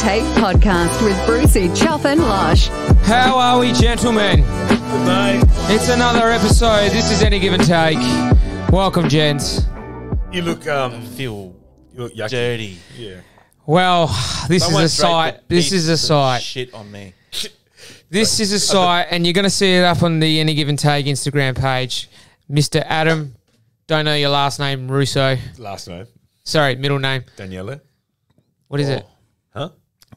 Take podcast with Brucey, Chuff and Lush. How are we, gentlemen? Good, mate. It's another episode. This is Any Give and Take. Welcome, gents. You look, Feel you look yucky. dirty. Yeah. Well, this Someone is a sight. draped a This is a piece of sight. Shit on me. This is a sight, and you're going to see it up on the Any Give and Take Instagram page. Mr. Adam, don't know your last name, Russo. Last name, Sorry, middle name. Daniela. What is it? Huh?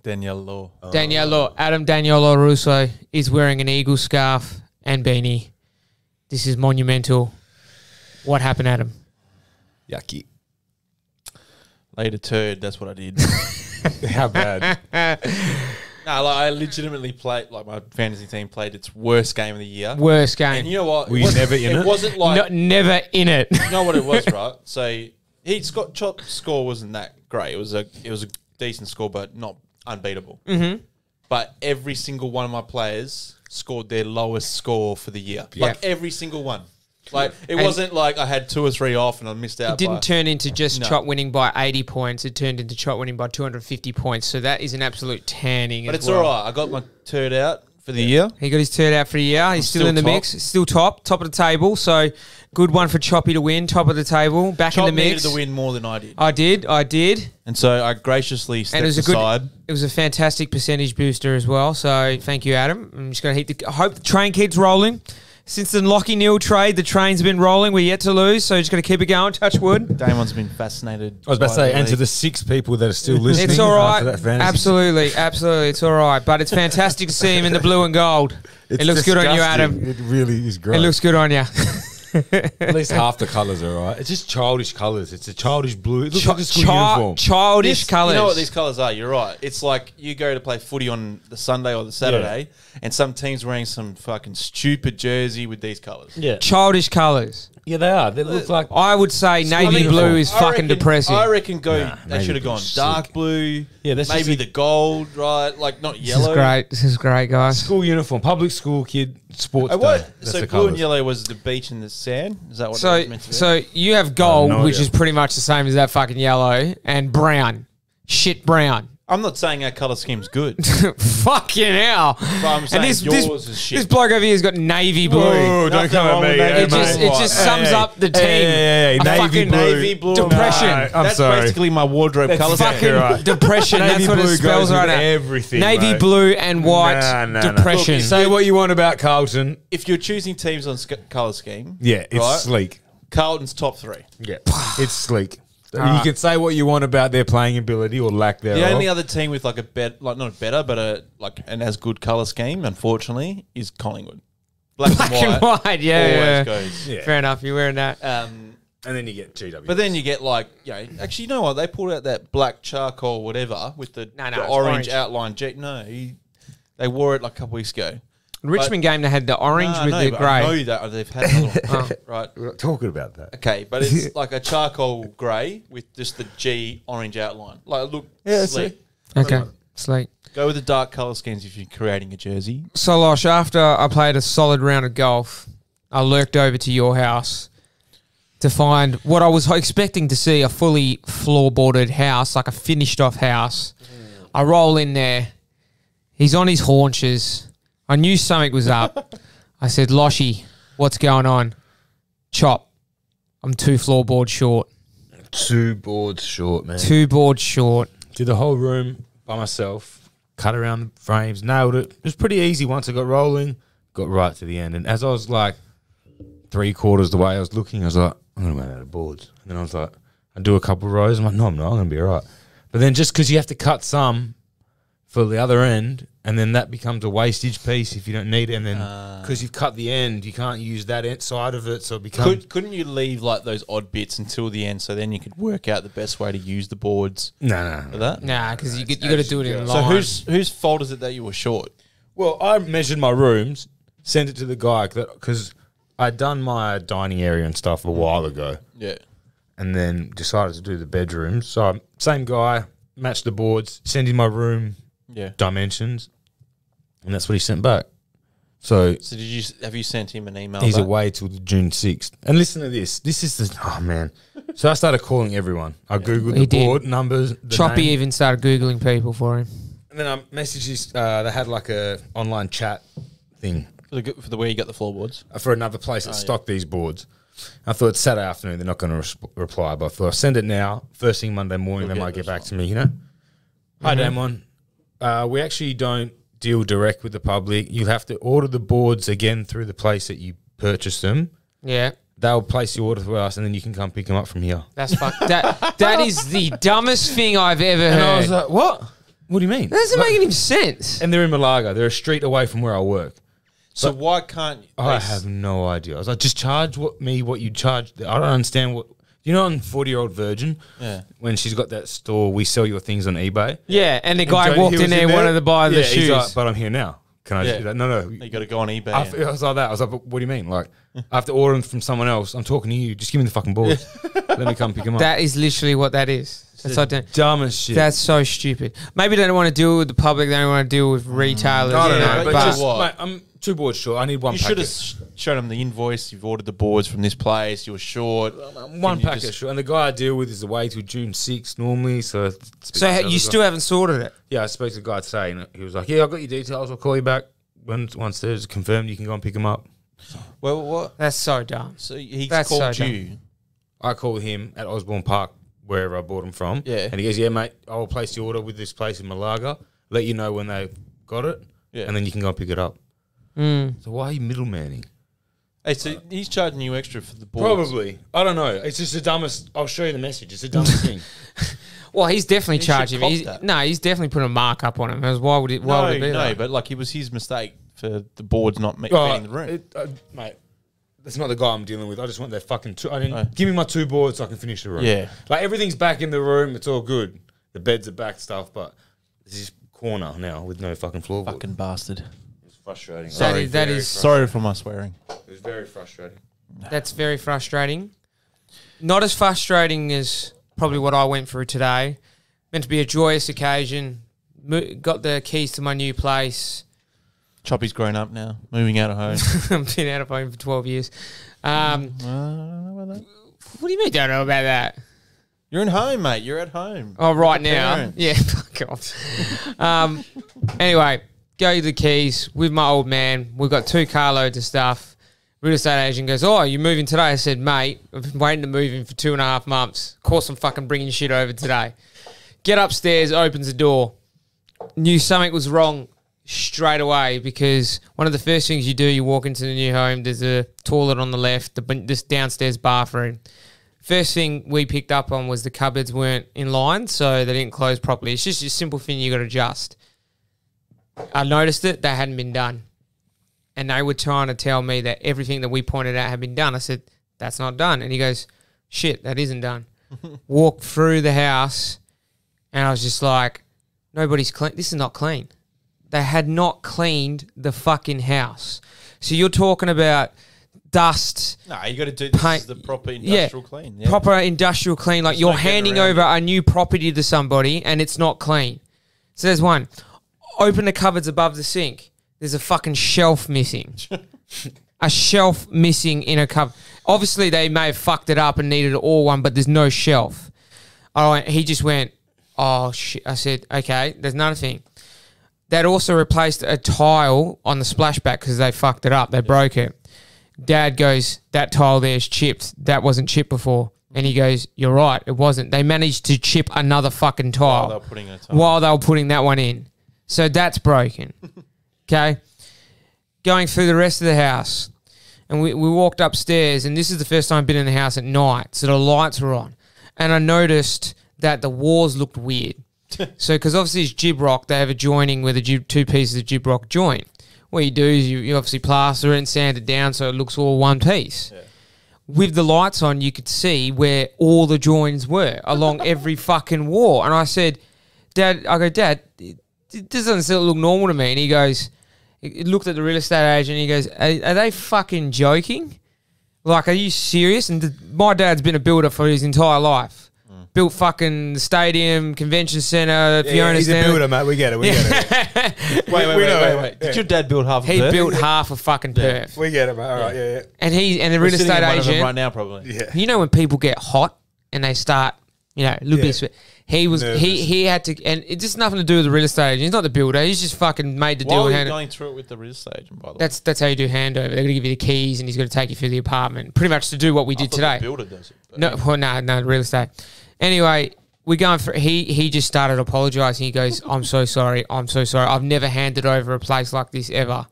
Danielle Law. Daniello. Adam Daniello Russo is wearing an eagle scarf and beanie. This is monumental. What happened, Adam? Yucky. Laid a turd. That's what I did. How bad? No, like I legitimately played. Like my fantasy team played its worst game of the year. Worst game. And you know what? Were you never in it? It wasn't like Never in it. you know what it was, right? So Chop's score wasn't that great. It was a decent score, but not unbeatable. Mm-hmm. But every single one of my players scored their lowest score for the year. Like every single one. Like it wasn't like I had 2 or 3 off and I missed out. It didn't turn into just No. Chop winning by 80 points. It turned into Chop winning by 250 points. So that is an absolute tanning. But as it's well. all right. I got my turd out for the year. He got his turd out for a year. He's still still in the top. mix. Still top of the table. So good one for Choppy to win. Top of the table. Back Chop in the needed mix. to win more than I did. I did. And so I graciously And stepped it was a aside. it was a fantastic percentage booster as well. So thank you, Adam. I'm just going to I hope the train keeps rolling. Since the Lockie Neal trade, the train's been rolling. We're yet to lose, so just going to keep it going. Touch wood. Damon's been fascinated. I was about to say, by and to league. the 6 people that are still listening. It's all right. after that fantasy. Absolutely. It's all right. But it's fantastic to see him in the blue and gold. It's It looks good on you, disgusting. Adam. It really is great. It looks good on you. At least half the colours are right. It's just childish colours. It's a childish blue. It looks like a school uniform. Childish This- colours. You know what these colours are? You're right. It's like you go to play footy on the Sunday or the Saturday, and some team's wearing some fucking stupid jersey with these colours. Yeah. Childish colours. Yeah, they are. They look like... I would say navy blue is I fucking reckon- depressing. I reckon they navy should have gone blue's dark sick. blue. Yeah, that's maybe just the gold, right? Like not This yellow. is great. This is great, guys. School uniform. Public school kid. Sports Oh, day. what? That's So the blue and colours. yellow was the beach and the sand. Is that what it So, was meant to be? so you have gold, no which idea. is pretty much the same as that fucking yellow, and brown. Shit brown. I'm not saying our colour scheme's good. Fucking hell. I'm saying yours is shit. This bloke over here has got navy blue. Oh, don't Nothing come wrong at with me. that. eh, It just, mate. it just sums up the team. Hey, A navy fucking blue. Navy blue. Depression. No, I'm That's sorry. basically my wardrobe colour scheme. Fucking right. depression. Navy That's what it blue spells goes right with now. everything, Navy mate. blue and white. Nah, nah, nah. Depression. Look, Say what you want about Carlton. If you're choosing teams on colour scheme, Yeah, it's right, sleek. Carlton's top 3. Yeah, it's sleek. You can say what you want about their playing ability or lack thereof. The only other team with like not a better, but an as good colour scheme, unfortunately, is Collingwood. Black and white. Yeah. always goes. Yeah. Fair enough. You're wearing that. And then you get GW. But then you get actually, you know what? They pulled out that black charcoal whatever with the, No, the it's orange orange. outline. They wore it like a couple weeks ago. Richmond game, they had the orange with the but I grey. know that they've had another one, right? We're not talking about that. Okay, but it's like a charcoal grey with just the G orange outline. Like, look, sleek. Okay. Sleek. Go with the dark colour schemes if you're creating a jersey. So, Losh, after I played a solid round of golf, I lurked over to your house to find what I was expecting to see, a fully floorboarded house, like a finished off house. I roll in there. He's on his haunches. I knew something was up. I said, Loshy, what's going on? Chop. I'm 2 floorboards short. 2 boards short, man. 2 boards short. Did the whole room by myself, cut around the frames, nailed it. It was pretty easy once I got rolling, got right to the end. And as I was like 3/4 the way I was looking, I was like, I'm going to run out of boards. And then I was like, I do a couple of rows. I'm like, no, I'm not. I'm going to be all right. But then just because you have to cut some for the other end, and then that becomes a wastage piece if you don't need it. And then because you've cut the end, you can't use that side of it. So it becomes... Couldn't you leave like those odd bits until the end so then you could work out the best way to use the boards No. for that? Nah, because you got to do it in So line. whose fault is it that you were short? Well, I measured my rooms, sent it to the guy because I'd done my dining area and stuff a while ago, Yeah. and then decided to do the bedrooms. So same guy, matched the boards, sent in my room Yeah. dimensions, and that's what he sent back. So So have you sent him an email? he's back? away till the June 6th. And listen to this. This is the... Oh, man. So I started calling everyone. I Googled He the did. board numbers. the Choppy name. even started Googling people for him. And then I messaged this. They had like a online chat thing For the where you got the floorboards. for another place that stocked these boards. I thought it's Saturday afternoon. They're not going to reply, but I thought I'll send it now. First thing Monday morning, they might get back to me. You know. Hi, Damon. We actually don't deal direct with the public. You have to order the boards again through the place that you purchased them. Yeah. They'll place the order for us, and then you can come pick them up from here. That's fuck. That is the dumbest thing I've ever heard. And I was like, what? What do you mean? That doesn't make any sense. And they're in Malaga. They're a street away from where I work. So why can't I have no idea. I was like, just charge what you charge. I don't understand what. You know, on 40-Year-Old Virgin, when she's got that store, we sell your things on eBay. Yeah, and the guy walked in there, wanted to buy the shoes. He's like, but I'm here now. Can I just do that? No. You got to go on eBay. I was like that. I was like, but what do you mean? Like, I have to order them from someone else. I'm talking to you. Just give me the fucking boards. Let me come pick them up. That is literally what that is. That's like dumbest shit. That's so stupid. Maybe they don't want to deal with the public. They don't want to deal with retailers. I don't know. but But just- mate, I'm 2 boards short. I need one You packet. should have shown them the invoice. You've ordered the boards from this place. You were short. One packet short. And the guy I deal with is away till June 6th normally. So You still haven't sorted it. Yeah, I spoke to the guy today, and he was like, "Yeah, I've got your details. I'll call you back once there's confirmed. You can go and pick them up." Well, what? That's so dumb. So he's That's so called dumb. you. I called him at Osborne Park, wherever I bought them from. Yeah. And he goes, "Yeah, mate, I'll place the order with this place in Malaga. Let you know when they got it, and then you can go and pick it up." So why are you middlemaning? Hey, so he's charging you extra for the boards. Probably. I don't know. It's just the dumbest. I'll show you the message. It's the dumbest thing. Well, he's definitely should charging cop me. that. He's definitely putting a markup on him. Because why would it? Why would it be that? but like it was his mistake for the boards not being in the room. Mate, that's not the guy I'm dealing with. I just want their fucking two. I didn't give me my 2 boards so I can finish the room. Yeah. Like everything's back in the room. It's all good. The beds are back, stuff. But this is corner now with no fucking floorboard. Fucking bastard. It's frustrating. That is Sorry for my swearing. It was very frustrating. That's very frustrating. Not as frustrating as probably what I went through today. Meant to be a joyous occasion. Got the keys to my new place. Choppy's grown up now, moving out of home. I've been out of home for 12 years. What do you mean don't know about that? You're in home, mate. You're at home. Oh, right now? Parents. Yeah, fuck off. Anyway, go to the keys with my old man. We've got 2 carloads of stuff. Real estate agent goes, "Oh, you're moving today?" I said, "Mate, I've been waiting to move in for 2.5 months. Of course I'm fucking bringing shit over today." Get upstairs, opens the door. Knew something was wrong straight away because one of the first things you do, you walk into the new home, there's a toilet on the left, this downstairs bathroom. First thing we picked up on was the cupboards weren't in line, so they didn't close properly. It's just a simple thing you got to adjust. I noticed it, they hadn't been done. And they were trying to tell me that everything that we pointed out had been done. I said, "That's not done." And he goes, "Shit, that isn't done." Walked through the house, and I was just like, nobody's clean. This is not clean. They had not cleaned the fucking house. So you're talking about dust. No, you got to do this paint, is the proper industrial clean. Yeah. Proper industrial clean. Like There's you're no getting handing around over a new property to somebody, and it's not clean. So there's one. Open the cupboards above the sink. There's a fucking shelf missing. A shelf missing in a cupboard. Obviously, they may have fucked it up and needed it all one, but there's no shelf. He just went, "Oh, shit." I said, "Okay, there's another thing." They'd also replaced a tile on the splashback because they fucked it up. They broke it. Dad goes, "That tile there's chipped. That wasn't chipped before." And he goes, "You're right, it wasn't." They managed to chip another fucking tile while they were putting that one in. So that's broken. Okay, going through the rest of the house, and we walked upstairs, and this is the first time I've been in the house at night, so the lights were on, and I noticed that the walls looked weird. So, because obviously it's gyprock, they have a joining where the 2 pieces of gyprock joint. What you do is you obviously plaster it and sand it down so it looks all one piece. Yeah. With the lights on, you could see where all the joins were along every fucking wall, and I said, "Dad," this doesn't look normal to me. And he looked at the real estate agent and he goes, are they fucking joking? Like, are you serious? And my dad's been a builder for his entire life. Built fucking the stadium, convention centre, Fiona he's Stanley. a builder, mate. We get it. Wait. Did your dad build half of He Perth? built half of fucking Perth. We get it, mate. All right, yeah. And the We're real sitting estate in one of them agent, right now, probably. Yeah. you know when people get hot and they start, a little bit of sweat. he had to, and it's just nothing to do with the real estate agent. He's not the builder. He's just fucking made the Why deal. were And you going through it with the real estate agent, by the way? that's how you do handover. They're going to give you the keys, and he's going to take you through the apartment, pretty much to do what we did thought today. The builder does it. but- No, well, no, real estate. Anyway, we're going for. He just started apologising. He goes, "I'm so sorry. I'm so sorry. I've never handed over a place like this ever."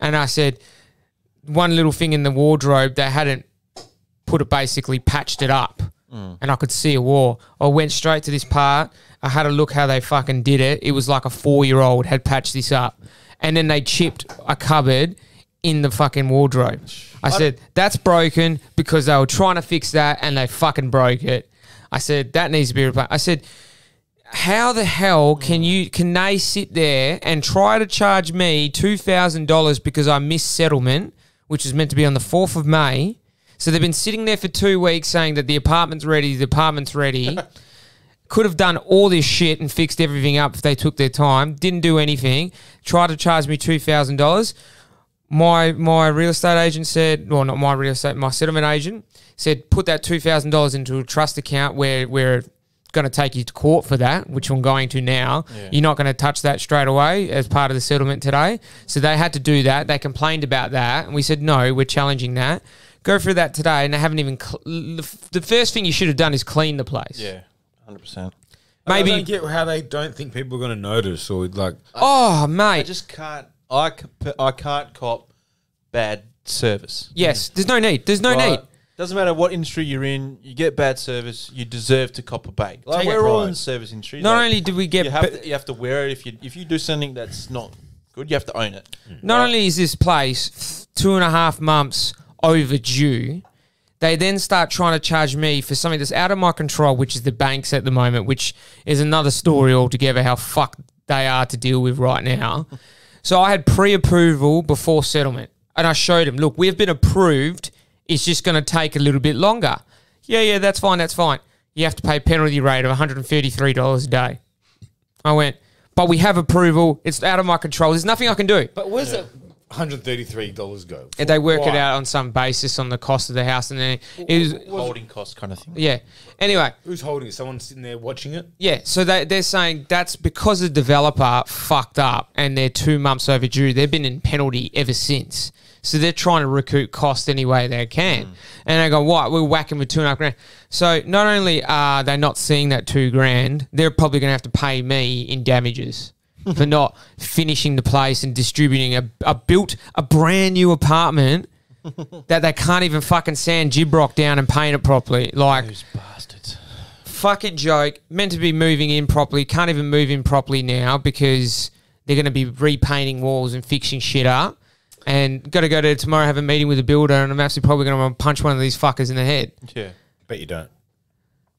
And I said, one little thing in the wardrobe, they hadn't basically patched it up, and I could see a wall. I went straight to this part. I had a look how they fucking did it. It was like a 4-year-old had patched this up, and then they chipped a cupboard in the fucking wardrobe. I said, that's broken because they were trying to fix that and they fucking broke it. I said, that needs to be replaced. I said, how the hell can they sit there and try to charge me $2,000 because I missed settlement, which is meant to be on the 4th of May. So they've been sitting there for 2 weeks saying that the apartment's ready, Could have done all this shit and fixed everything up if they took their time. Didn't do anything. Tried to charge me $2,000. My real estate agent said, well, not my real estate, my settlement agent said, put that $2,000 into a trust account where we're going to take you to court for that, which I'm going to now. Yeah. You're not going to touch that straight away as part of the settlement today. So they had to do that. They complained about that. And we said, no, we're challenging that. Go through that today. And they haven't even... the first thing you should have done is clean the place. Yeah, 100%. Maybe I don't get how they don't think people are going to notice or like... Oh, mate. I just can't... I can't cop bad service. Yes, there's no need. There's no need. Doesn't matter what industry you're in, you get bad service, you deserve to cop a bake. Like we're all in the service industry. Not only did we get... You have to wear it. If you do something that's not good, you have to own it. Not only is this place 2.5 months overdue, they then start trying to charge me for something that's out of my control, which is the banks at the moment, which is another story altogether, how fucked they are to deal with right now. So I had pre-approval before settlement, and I showed him, look, we've been approved. It's just going to take a little bit longer. Yeah, that's fine, that's fine. You have to pay a penalty rate of $133 a day. I went, but we have approval. It's out of my control. There's nothing I can do. But where's that $133 go? And they work it out on some basis on the cost of the house, and then it was holding cost kind of thing. Yeah. Anyway, who's holding it? Someone sitting there watching it? Yeah. So they're saying that's because the developer fucked up and they're 2 months overdue. They've been in penalty ever since. So they're trying to recoup cost any way they can. And they go, what? We're whacking with $2.5 grand. So not only are they not seeing that $2 grand, they're probably going to have to pay me in damages for not finishing the place and distributing a brand new apartment that they can't even fucking sand Gibrock down and paint it properly. Like, those bastards. Fucking joke. Meant to be moving in properly. Can't even move in properly now because they're going to be repainting walls and fixing shit up. And got to go to tomorrow, have a meeting with a builder, and I'm actually probably going to punch one of these fuckers in the head. Yeah. Bet you don't.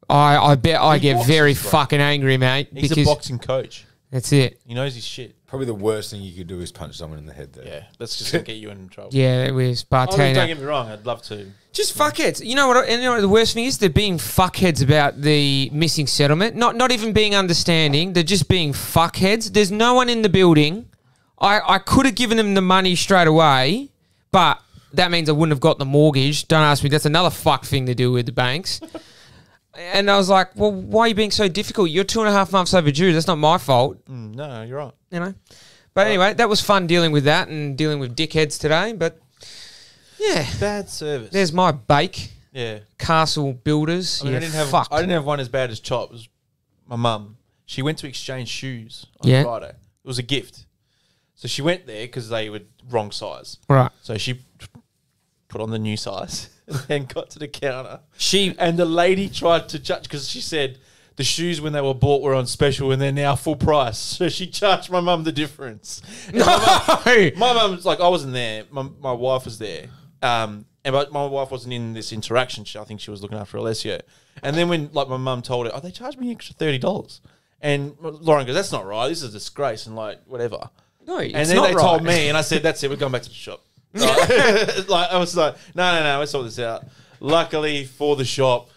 I bet I get very fucking angry, mate. He's a boxing coach. That's it. He knows his shit. Probably the worst thing you could do is punch someone in the head there. Yeah, that's just going to get you in trouble. Yeah, it was. But don't get me wrong, I'd love to. Just fuckheads. You know what? And you know what the worst thing is? They're being fuckheads about the missing settlement. Not even being understanding. They're just being fuckheads. There's no one in the building. I could have given them the money straight away, but that means I wouldn't have got the mortgage. Don't ask me. That's another fuck thing to do with the banks. And I was like, well, why are you being so difficult? You're 2.5 months overdue. That's not my fault. No, you're right. You know? But anyway, that was fun dealing with that and dealing with dickheads today. But yeah. Bad service. There's my bake. Yeah. Castle Builders. I didn't have one as bad as Chop. It was my mum. She went to exchange shoes on Friday. It was a gift. So she went there because they were wrong size. Right. So she put on the new size and then got to the counter. She and the lady tried to judge because she said the shoes when they were bought were on special and they're now full price. So she charged my mum the difference. No. My mum's like, I wasn't there. My wife was there. But my wife wasn't in this interaction. I think she was looking after Alessio. And then when my mum told her, they charged me an extra $30. And Lauren goes, that's not right. This is a disgrace and whatever. No, it's and then not they told me, and I said, that's it, we're going back to the shop. I was like, no, we'll sort this out. Luckily for the shop,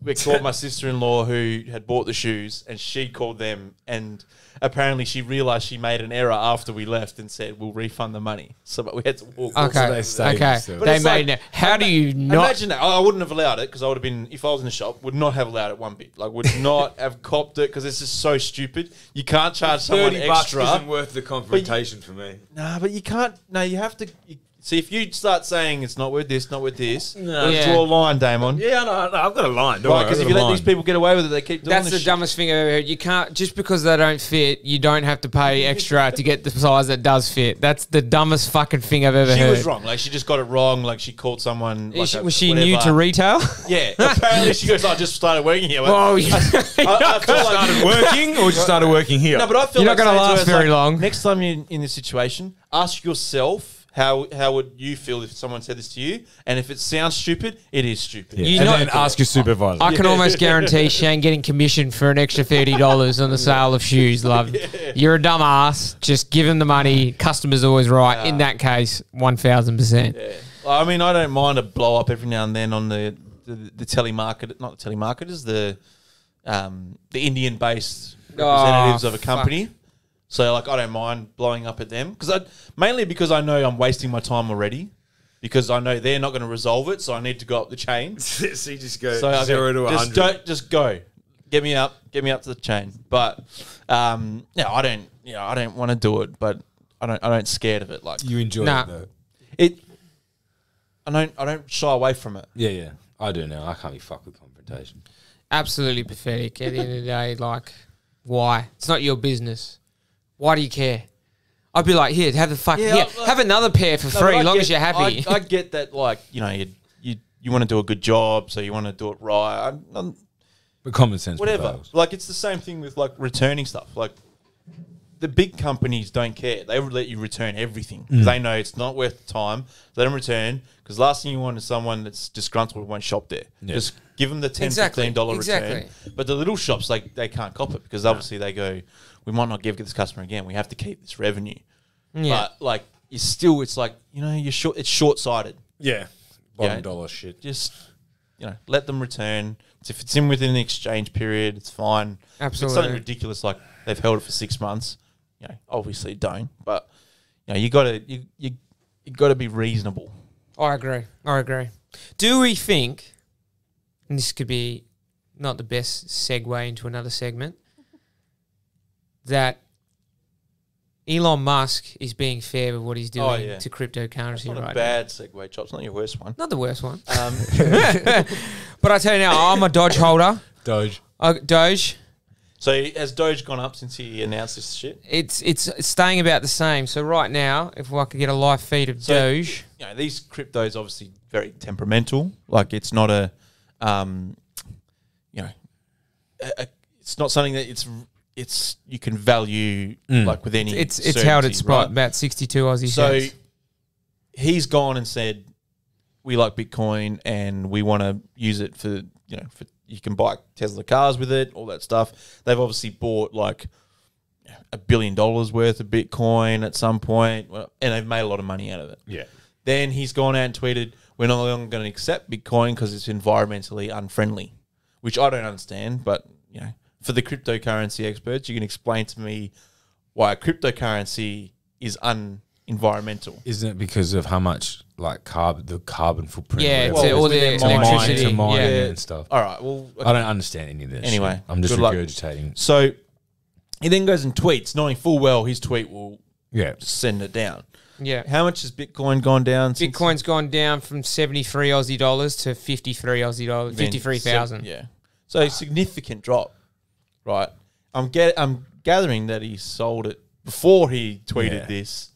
we called my sister-in-law who had bought the shoes, and she called them, and apparently she realised she made an error after we left and said, we'll refund the money. So but we had to walk. Okay. they saved Okay. themselves. They it's made like- it. How do you not? Imagine that. I wouldn't have allowed it because I would have been, if I was in the shop, would not have allowed it one bit. Like, would not have copped it because it's just so stupid. You can't charge someone extra. isn't worth the confrontation for me. Nah, but you can't. No, you have to. See, if you start saying it's not worth this, not worth this, No. let's Yeah. draw a line, Damon. Yeah, no, I've got a line. Don't Right, worry, because I've if you got a let these line. people get away with it, they keep doing That's this the shit. dumbest thing I've ever heard. You can't, just because they don't fit, you don't have to pay extra to get the size that does fit. That's the dumbest fucking thing I've ever She heard. was wrong. Like, she just got it wrong. Like, she called someone. Like Was she new to retail? Yeah. Apparently, she goes, I just started working here. Oh, I feel like, started working or just started working here? no, but I feel You're like not gonna saying to her, last it's very like, long. Next time you're in this situation, ask yourself how would you feel if someone said this to you, and if it sounds stupid, it is stupid. Yeah. You And know- then ask your supervisor. I can almost guarantee Shane getting commission for an extra $30 on the sale of shoes, love. You're a dumb ass. Just give him the money. Customer's always right. In that case, 1,000%. Yeah. Well, I mean, I don't mind a blow up every now and then on the telemarket, not the telemarketers, the Indian based representatives of a company. So, like, I don't mind blowing up at them mainly because I know I'm wasting my time already. Because I know they're not going to resolve it, so I need to go up the chain. So you just go So okay, 0 to 100. just go, get me up to the chain. But yeah, I don't want to do it, but I don't scared of it. Like You enjoy Nah. it though. it, I don't shy away from it. Yeah, yeah. I do now. I can't be fucked with confrontation. Absolutely pathetic. At the end of the day, like, why? It's not your business. Why do you care? I'd be like, here, have the fuck. Yeah, here, have another pair for No, free, but as long as you're happy. I get that, like, you know, you want to do a good job, so you want to do it right. I'm But common sense whatever. prevails. Like, it's the same thing with, like, returning stuff. Like, the big companies don't care. They would let you return everything. They know it's not worth the time. Let them return, because last thing you want is someone that's disgruntled and won't shop there. Yeah. Just give them the $10, Exactly, $15 exactly. return. But the little shops, they can't cop it, because obviously they go, we might not give this customer again. We have to keep this revenue. Yeah. But, like, it's like, you know, it's short-sighted. Yeah. Bottom Yeah. dollar shit. Just, you know, let them return. If it's in within the exchange period, it's fine. If it's Absolutely. something ridiculous like they've held it for 6 months, you know, obviously don't. But you know, you gotta be reasonable. I agree. Do we think, and this could be not the best segue into another segment, that Elon Musk is being fair with what he's doing Oh, yeah. to cryptocurrency It's not right a bad segue, Chops. Not your worst one. now? Not the worst one. Um, But I tell you now, I'm a Doge holder. Doge. Doge. so has Doge gone up since he announced this shit? It's staying about the same. So right now, if I could get a live feed of So- Doge, You know, these cryptos obviously very temperamental. Like, it's not you know, it's not something that it's you can value like with any. it's held its certainty, spot right? about 62 Aussie So cents. he's gone and said, we like Bitcoin and we want to use it for, you know, for you can buy Tesla cars with it, all that stuff. They've obviously bought like $1 billion worth of Bitcoin at some point, and they've made a lot of money out of it. Yeah. Then he's gone out and tweeted, we're no longer going to accept Bitcoin because it's environmentally unfriendly, which I don't understand. But, you know, for the cryptocurrency experts, you can explain to me why a cryptocurrency is unenvironmental. Isn't it because of how much like the carbon footprint? Yeah, or whatever, all with the their to mine, electricity. to mine Yeah. and stuff. All right, well, I don't understand any of this. Anyway, shit. I'm just good luck. regurgitating. so he then goes and tweets, knowing full well his tweet will Yeah. send it down. Yeah. How much has Bitcoin gone down? since Bitcoin's gone down from 73 Aussie dollars to 53 Aussie dollars, then? 53,000. Yeah, so a significant drop, right? I'm gathering that he sold it before he tweeted Yeah. this.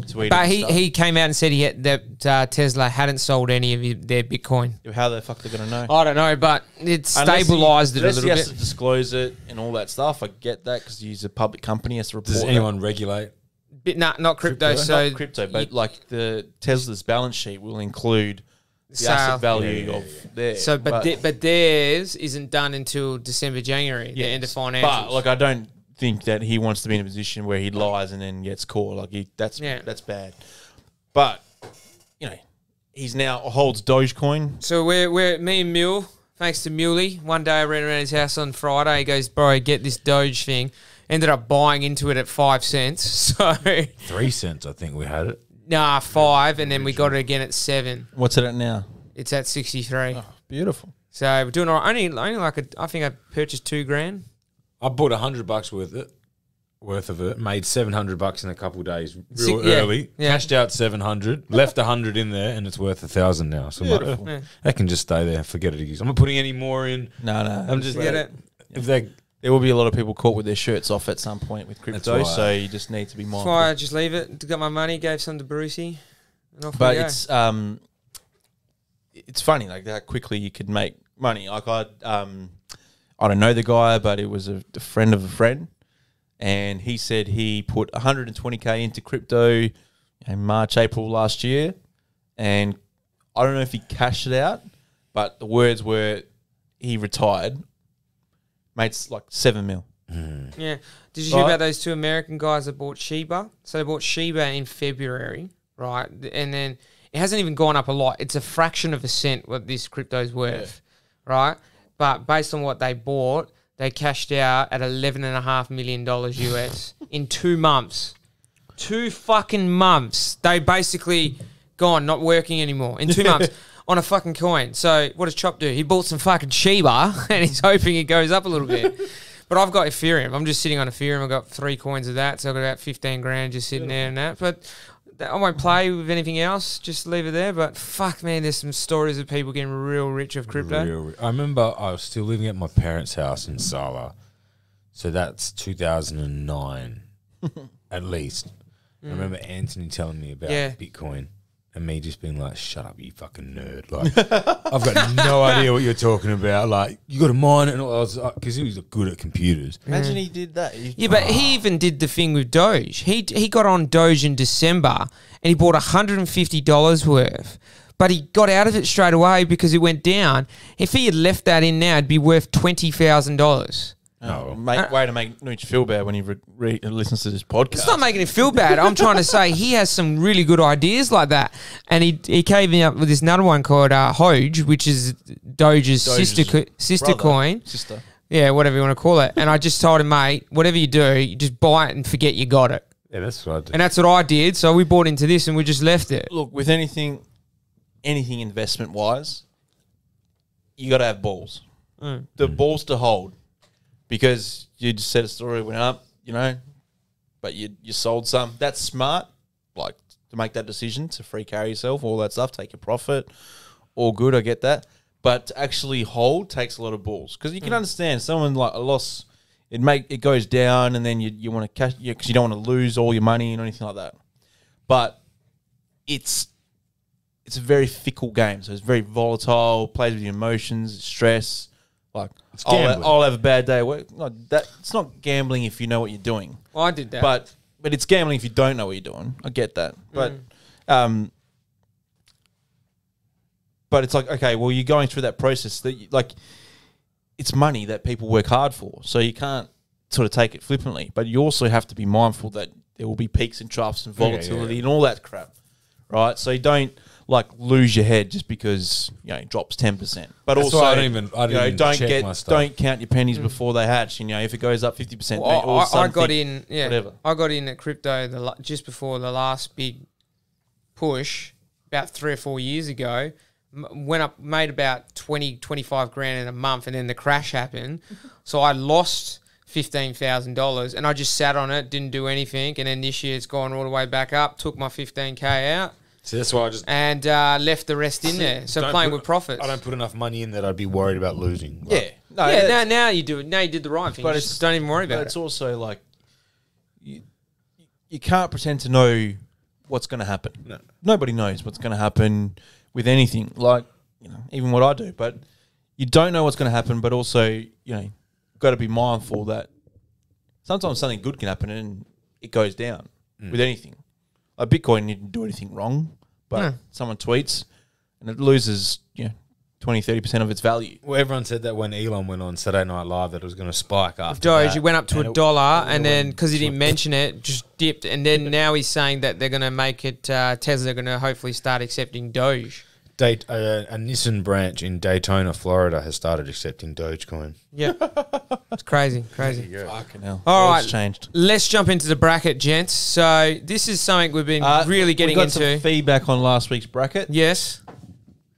Tweeted But stuff. he came out and said that Tesla hadn't sold any of their Bitcoin. How the fuck they're gonna know? I don't know, but it's Unless stabilized it a unless little he has bit. to disclose it and all that stuff. I get that because he's a public company, has to report. Does that. anyone regulate? Nah, not crypto. Crypto? So Not crypto, but like the Tesla's balance sheet will include the Sale. asset value Yeah. of theirs. So, but theirs isn't done until December, January, the end of financials. But like, I don't think that he wants to be in a position where he lies and then gets caught. Like, that's bad. But you know, he's now holds Dogecoin. So me and Mill Thanks to Muley. One day I ran around his house on Friday. He goes, bro, get this Doge thing. Ended up buying into it at 5 cents. So 3 cents, I think we had it. nah, 5, and then we got it again at 7. What's it at now? It's at 63. Oh, beautiful. So we're doing all right. Only like I think I purchased $2,000. I bought $100 worth of it. Made $700 in a couple of days, real Yeah, early. yeah. Cashed out 700, left 100 in there, and it's worth 1,000 now. So I'm like, Yeah. that can just stay there. Forget it. I'm not putting any more in. No. I'm just Forget it. If they There will be a lot of people caught with their shirts off at some point with crypto, That's why- so you just need to be That's mindful. why I just leave it. Got my money, gave some to Brucey, and off But we go. it's funny like how quickly you could make money. Like I don't know the guy, but it was a friend of a friend, and he said he put 120K into crypto in March, April last year, and I don't know if he cashed it out, but the words were he retired, made like 7 mil. Yeah. Did you hear Right. about those 2 American guys that bought Shiba? So they bought Shiba in February, right? And then it hasn't even gone up a lot. It's a fraction of a cent what this crypto's worth, right? But based on what they bought, they cashed out at $11.5 million US in 2 months. 2 fucking months. They basically gone, not working anymore in 2 months. On a fucking coin. So what does Chop do? He bought some fucking Shiba and he's hoping it goes up a little bit. But I've got Ethereum. I'm just sitting on Ethereum. I've got 3 coins of that. So I've got about 15 grand just sitting there and that. But I won't play with anything else. Just leave it there. But fuck, man, there's some stories of people getting real rich of crypto. I remember I was still living at my parents' house in Sala. So that's 2009, at least. I remember Anthony telling me about Yeah. Bitcoin and me just being like, shut up, you fucking nerd. Like, I've got no idea what you're talking about. Like, you got to mine it. And all. I was because he was good at computers. Imagine he did that. Yeah, but he even did the thing with Doge. He got on Doge in December and he bought $150 worth. But he got out of it straight away because it went down. If he had left that in now, it'd be worth $20,000. No. Way to make Nooch feel bad when he listens to this podcast. It's not making him feel bad. I'm trying to say he has some really good ideas like that. And he came me up with this another one called Hoj, which is Doge's sister brother, coin. Sister. Yeah, whatever you want to call it. And I just told him, mate, whatever you do, you just buy it and forget you got it. Yeah, that's what I did. And that's what I did. So we bought into this and we just left it. Look, with anything investment wise, you got to have balls. The balls to hold, because you just said a story went up, but you sold some. That's smart, like to make that decision to free carry yourself, all that stuff, take your profit, all good. I get that, but to actually hold takes a lot of balls, because you can understand someone like a loss. It goes down, and then you want to cash because you don't want to lose all your money and anything like that. But it's a very fickle game, so it's very volatile. Plays with your emotions, stress. Like gambling. I'll have a bad day at work. No, it's not gambling if you know what you're doing, Well, I did that. but it's gambling if you don't know what you're doing. I get that, but it's like, okay, well, you're going through that process that like it's money that people work hard for, so you can't sort of take it flippantly. But you also have to be mindful that there will be peaks and troughs and volatility and all that crap, right? So you don't like lose your head just because it drops 10%. But That's also, why I don't even check my stuff. don't count your pennies before they hatch. If it goes up 50%, Well, all of a I sudden got think, in, whatever. I got in at crypto just before the last big push, about 3 or 4 years ago. Went up, made about 20, 25 grand in a month, and then the crash happened. So I lost $15,000, and I just sat on it, didn't do anything. And then this year it's gone all the way back up. Took my 15K out. See, that's why I just And left the rest in there. So playing with profits. I don't put enough money in that I'd be worried about losing. Yeah, no, Yeah, that's- now you do it. Now you did the right thing. But But it's- just don't even worry But about it's it. also like you can't pretend to know what's going to happen. No. Nobody knows what's going to happen with anything. Like even what I do, but you don't know what's going to happen. But also, got to be mindful that sometimes something good can happen and it goes down with anything. Like Bitcoin didn't do anything wrong, but No. someone tweets and it loses 20-30% of its value. Well, everyone said that when Elon went on Saturday Night Live that it was going to spike after Doge, that. it went up to And $1, and it then went because he to didn't mention it, just dipped. And then now he's saying that they're going to make it. Tesla are going to hopefully start accepting Doge. A Nissan branch in Daytona, Florida, has started accepting Dogecoin. Yeah. It's crazy, crazy. Fucking hell. All World's right, changed. let's jump into the bracket, gents. So this is something we've been really getting we got into. some feedback on last week's bracket. Yes.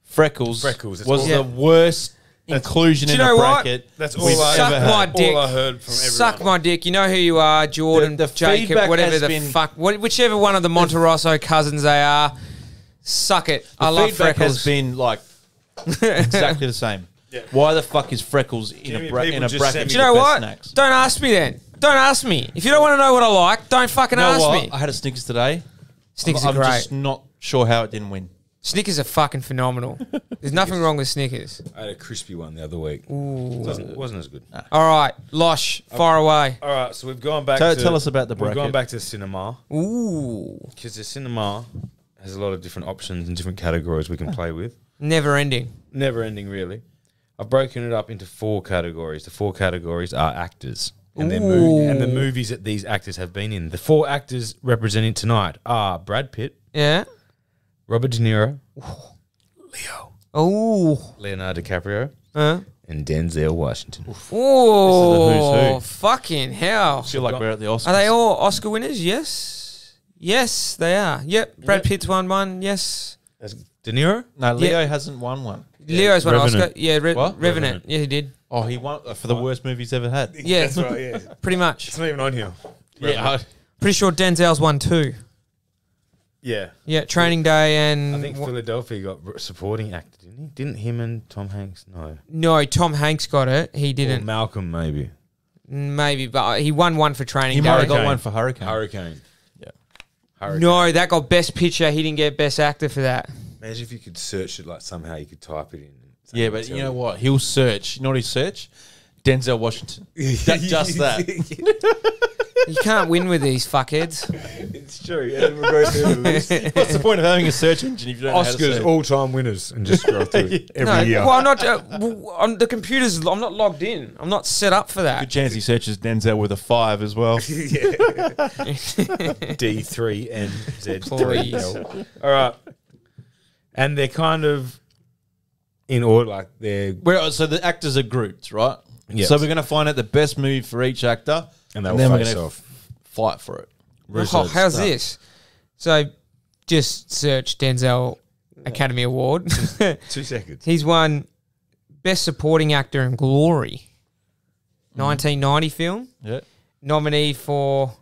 Freckles that's was all. the worst inclusion Do in you a know what? bracket. That's we've all I Suck ever my had. dick. All I heard from everyone. Suck my dick. You know who you are, Jordan, The Jacob, feedback whatever has the been- fuck, whichever one of the Monterosso cousins they are. Suck it. I love Feedback Freckles. has been like exactly the same. Why the fuck is Freckles in Jimmy, a bracket? people just send with me Do you know the best what? Snacks? Don't ask me then. Don't ask me. If you don't want to know what I like, don't fucking You know ask what? me. I had a Snickers today. Snickers I'm are great. just not sure how it didn't win. Snickers are fucking phenomenal. There's nothing wrong with Snickers. I had a crispy one the other week. Wasn't as good. All right, Losh, far away. All right, so we've gone back Tell us about the We've bracket. gone back to cinema Ooh, because the cinema has a lot of different options and different categories we can play with. never ending. Never ending, really. I've broken it up into 4 categories. The 4 categories are actors and their and the movies that these actors have been in. The 4 actors represented tonight are Brad Pitt, Yeah. Robert De Niro, Oh. Leonardo DiCaprio, Huh? and Denzel Washington. Oh, who's fucking hell. I feel like we're at the Oscars. Are they all Oscar winners? Yes. Yes, they are. Yep. Brad Pitt's won one. Yes. That's De Niro? No, Leo hasn't won one. Leo's won Revenant. Oscar. Yeah, What? Revenant. Yeah, he did. Oh, he won for the worst movie he's ever had. Yeah, That's right, yeah. pretty much. It's not even on here. Yeah, Pretty sure Denzel's won 2. Yeah. Yeah, Training Day and... I think Philadelphia got supporting actor, didn't he? Didn't him and Tom Hanks? No. No, Tom Hanks got it. He Or didn't. Malcolm, maybe. Maybe, but he won one for Training he Day. might have got Hurricane. one for Hurricane. Hurricane. Yeah. Hurricane. No, that got Best Picture. He didn't get Best Actor for that. Imagine if you could search it like somehow you could type it in. Yeah, but you know what? He'll search. You know what he search? Denzel Washington. Just that. You can't win with these fuckheads. It's true. Yeah, we'll go through the list. What's the point of having a search engine if you don't know how to Oscars search? all-time winners and just scroll through it every No, year. well, I'm not. On the computers, I'm not logged in. I'm not set up for Good that. chance he searches Denzel with a 5 as well. D3NZ3L. All right. And they're kind of in order, like they're... So the actors are grouped, right? Yes. So we're going to find out the best movie for each actor, And they'll then we're face going to off. fight for it. Oh, how's this? So, just search Denzel Academy Award. 2 seconds. He's won Best Supporting Actor in Glory, 1990 film. Yeah. Nominee for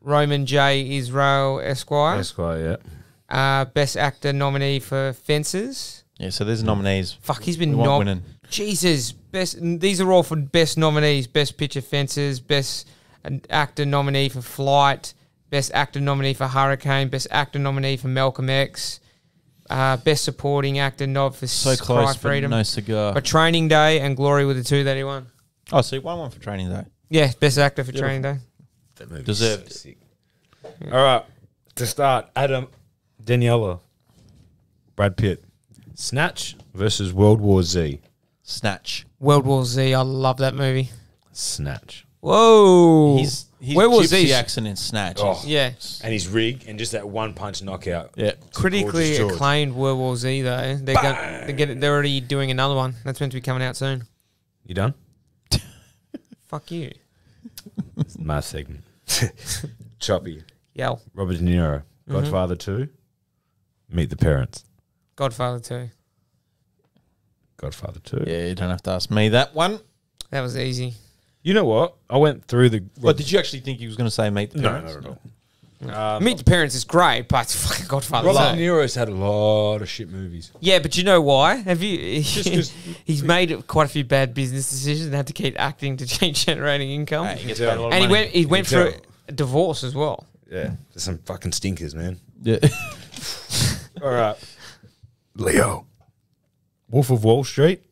Roman J. Israel Esquire. Esquire, yeah. Best Actor nominee for Fences. Yeah, so there's nominees. Fuck, he's been We want winning. Jesus, these are all for best nominees: Best Picture, Fences; Best Actor nominee for Flight; Best Actor nominee for Hurricane; Best Actor nominee for Malcolm X; Best Supporting Actor nod for So Cry close, but Freedom. no cigar. But Training Day and Glory were the 2 that he won. Oh, so he won one for Training Day. Yeah, Best Actor for Training Day. That movie's Deserved. so sick. All right. To start, Adam, Daniela, Brad Pitt. Snatch versus World War Z. Snatch. World War Z, I love that movie. Snatch. Whoa, He's World War gypsy Z, accent in Snatch. Oh. yeah, And his rig and just that one punch knockout. Yeah. critically Gorgeous George. acclaimed World War Z though. They're already doing another one. That's meant to be coming out soon. You done? Fuck you, It's my segment. Choppy. yell. Robert De Niro. Godfather 2. Meet the Parents. Godfather 2. Godfather 2. Yeah, you don't have to ask me that one. That was easy. You know what? I went through the... But did you actually think he was going to say Meet the No, Parents? not at all. Meet the Parents is great, but it's fucking Godfather. Robert So- De Niro's had a lot of shit movies. Yeah, but you know why? Have you? 'cause- He's made quite a few bad business decisions and had to keep acting to keep generating income. Hey, he gets Yeah. paid a lot of And money. he went can through tell. a divorce as well. Yeah. There's some fucking stinkers, man. Yeah. All right. Leo. Wolf of Wall Street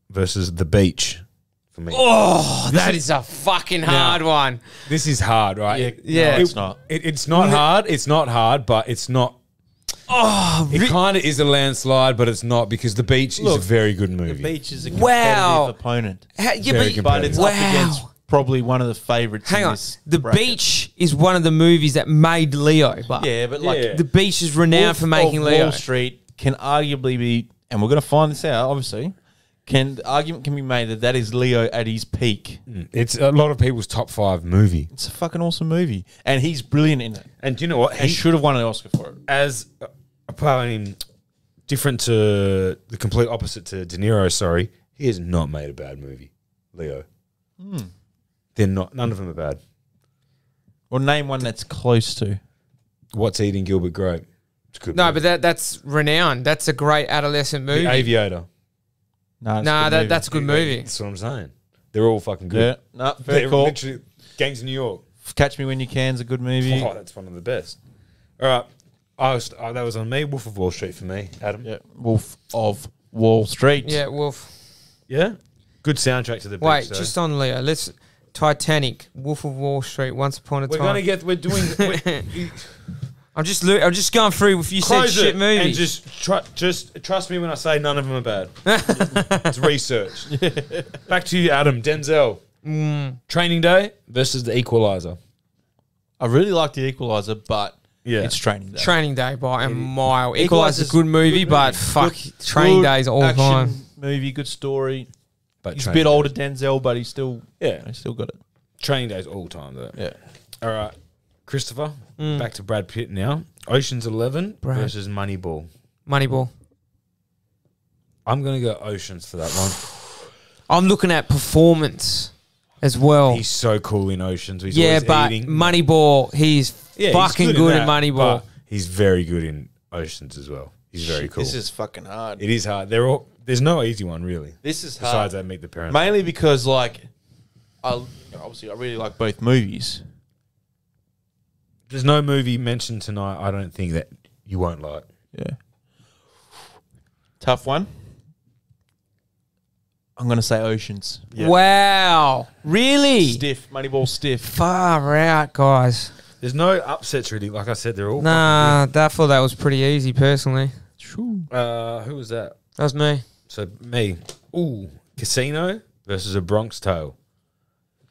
versus The Beach for me. Oh, that is a fucking hard one. This is hard, right? Yeah. No, it's not. It's not hard. It's not hard, but it's not. Oh, It kind of is a landslide, but it's not because The Beach is a Look, very good The movie. Beach is a competitive Wow. opponent. yeah, Very But it's up against wow. probably one of the favourites Hang in on. this The bracket. Beach is one of the movies that made Leo. But Yeah, but like Yeah. The Beach is renowned Wolf for making of Leo. Wall Street can arguably be, and we're going to find this out, obviously, the argument can be made that is Leo at his peak. It's a lot of people's top 5 movie. It's a fucking awesome movie. And he's brilliant in it. And do you know what? He should have won an Oscar for it. As different to the complete opposite to De Niro, sorry, he has not made a bad movie, Leo. They're not, none of them are bad. Well, name one that's close to. What's Eating Gilbert Grape? It's a good No, movie. but that's renowned. That's a great adolescent movie. The Aviator. That's a good movie. That's what I'm saying. They're all fucking good. Yeah, no, very They're cool. literally Gangs of New York. Catch Me When You Can's a good movie. Oh, that's one of the best. All right. That was on me. Wolf of Wall Street for me, Adam. Yeah, Wolf of Wall Street. Yeah, Wolf. Yeah? Good soundtrack to the beach. Wait, though. just on Leo. Let's Titanic, Wolf of Wall Street, Once Upon a We're Time. going to get... We're doing... I'm just going through if you said Close shit it movies. and just trust me when I say none of them are bad. It's research. Back to you, Adam. Denzel. Training Day versus The Equalizer. I really like The Equalizer, but Yeah. it's Training Day. Training Day by a mile. Equalizer's Equalizer's a good movie, but fuck, Training Day's all action time. movie, good story. But He's a Training bit Day- older, Denzel, but he's still got it. Training Day's all time, though. Yeah. All right. Christopher, back to Brad Pitt now. Ocean's 11 Brad. versus Moneyball. Moneyball. I'm going to go Oceans for that one. I'm looking at performance as well. He's so cool in Oceans. He's Yeah, always but eating. Moneyball, he's Yeah, fucking he's good in in that, Moneyball. but he's very good in Oceans as well. He's very cool. This is fucking hard. It is hard. There's no easy one, really. This is Besides, hard. I Meet the Parents. Mainly because, like, I really like both movies. There's no movie mentioned tonight I don't think that you won't like. Yeah. Tough one. I'm going to say Oceans. Yeah. Wow. Really? Stiff. Moneyball stiff. Far out, guys. There's no upsets, really. Like I said, they're all Nah, I thought that was pretty easy, personally. fucking good. Who was that? That was me. So, me. Ooh. Casino versus A Bronx Tale.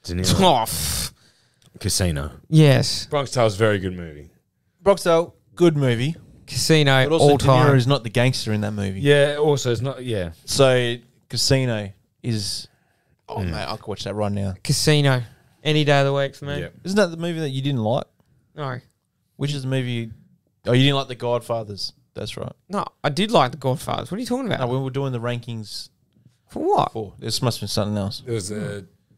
De Niro. Oh, Casino. yes. Bronx Tale's a very good movie. Broxdale, good movie. Casino, But also, all De Niro time. is not the gangster in that movie. Yeah, also, it's not, yeah. So, Casino is... Oh, mate, I could watch that right now. Casino. Any day of the week for me. Yeah. Isn't that the movie that you didn't like? No. Which is the movie... Oh, you didn't like The Godfathers. That's right. No, I did like The Godfathers. What are you talking about? No, when we were doing the rankings For what? for... This must have been something else. There was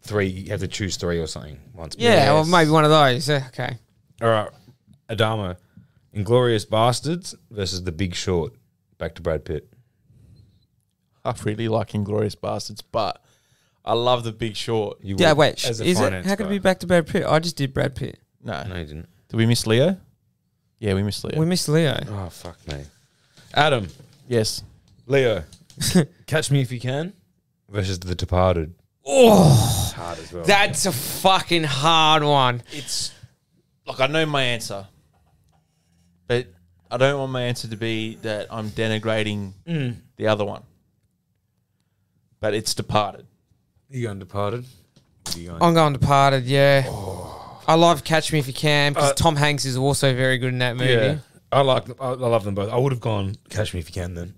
3, you have to choose 3 or something once. Yeah, well, maybe one of those. Yeah, okay. All right, Adamo. Inglourious Bastards versus The Big Short. Back to Brad Pitt. I really like Inglourious Bastards, but I love The Big Short. You Yeah, would, wait. as a Is it? finance How could it guy. be back to Brad Pitt? I just did Brad Pitt. No. No, you didn't. Did we miss Leo? Yeah, we missed Leo. We missed Leo. Oh, fuck me. Adam. Yes. Leo. Catch Me If You Can versus The Departed. Oh, It's hard as well. that's a fucking hard one. It's... Like, I know my answer. But I don't want my answer to be that I'm denigrating the other one. But it's Departed. You going Departed? What are you going? I'm going Departed, yeah. I love Catch Me If You Can because Tom Hanks is also very good in that movie. Yeah. I love them both. I would have gone Catch Me If You Can then.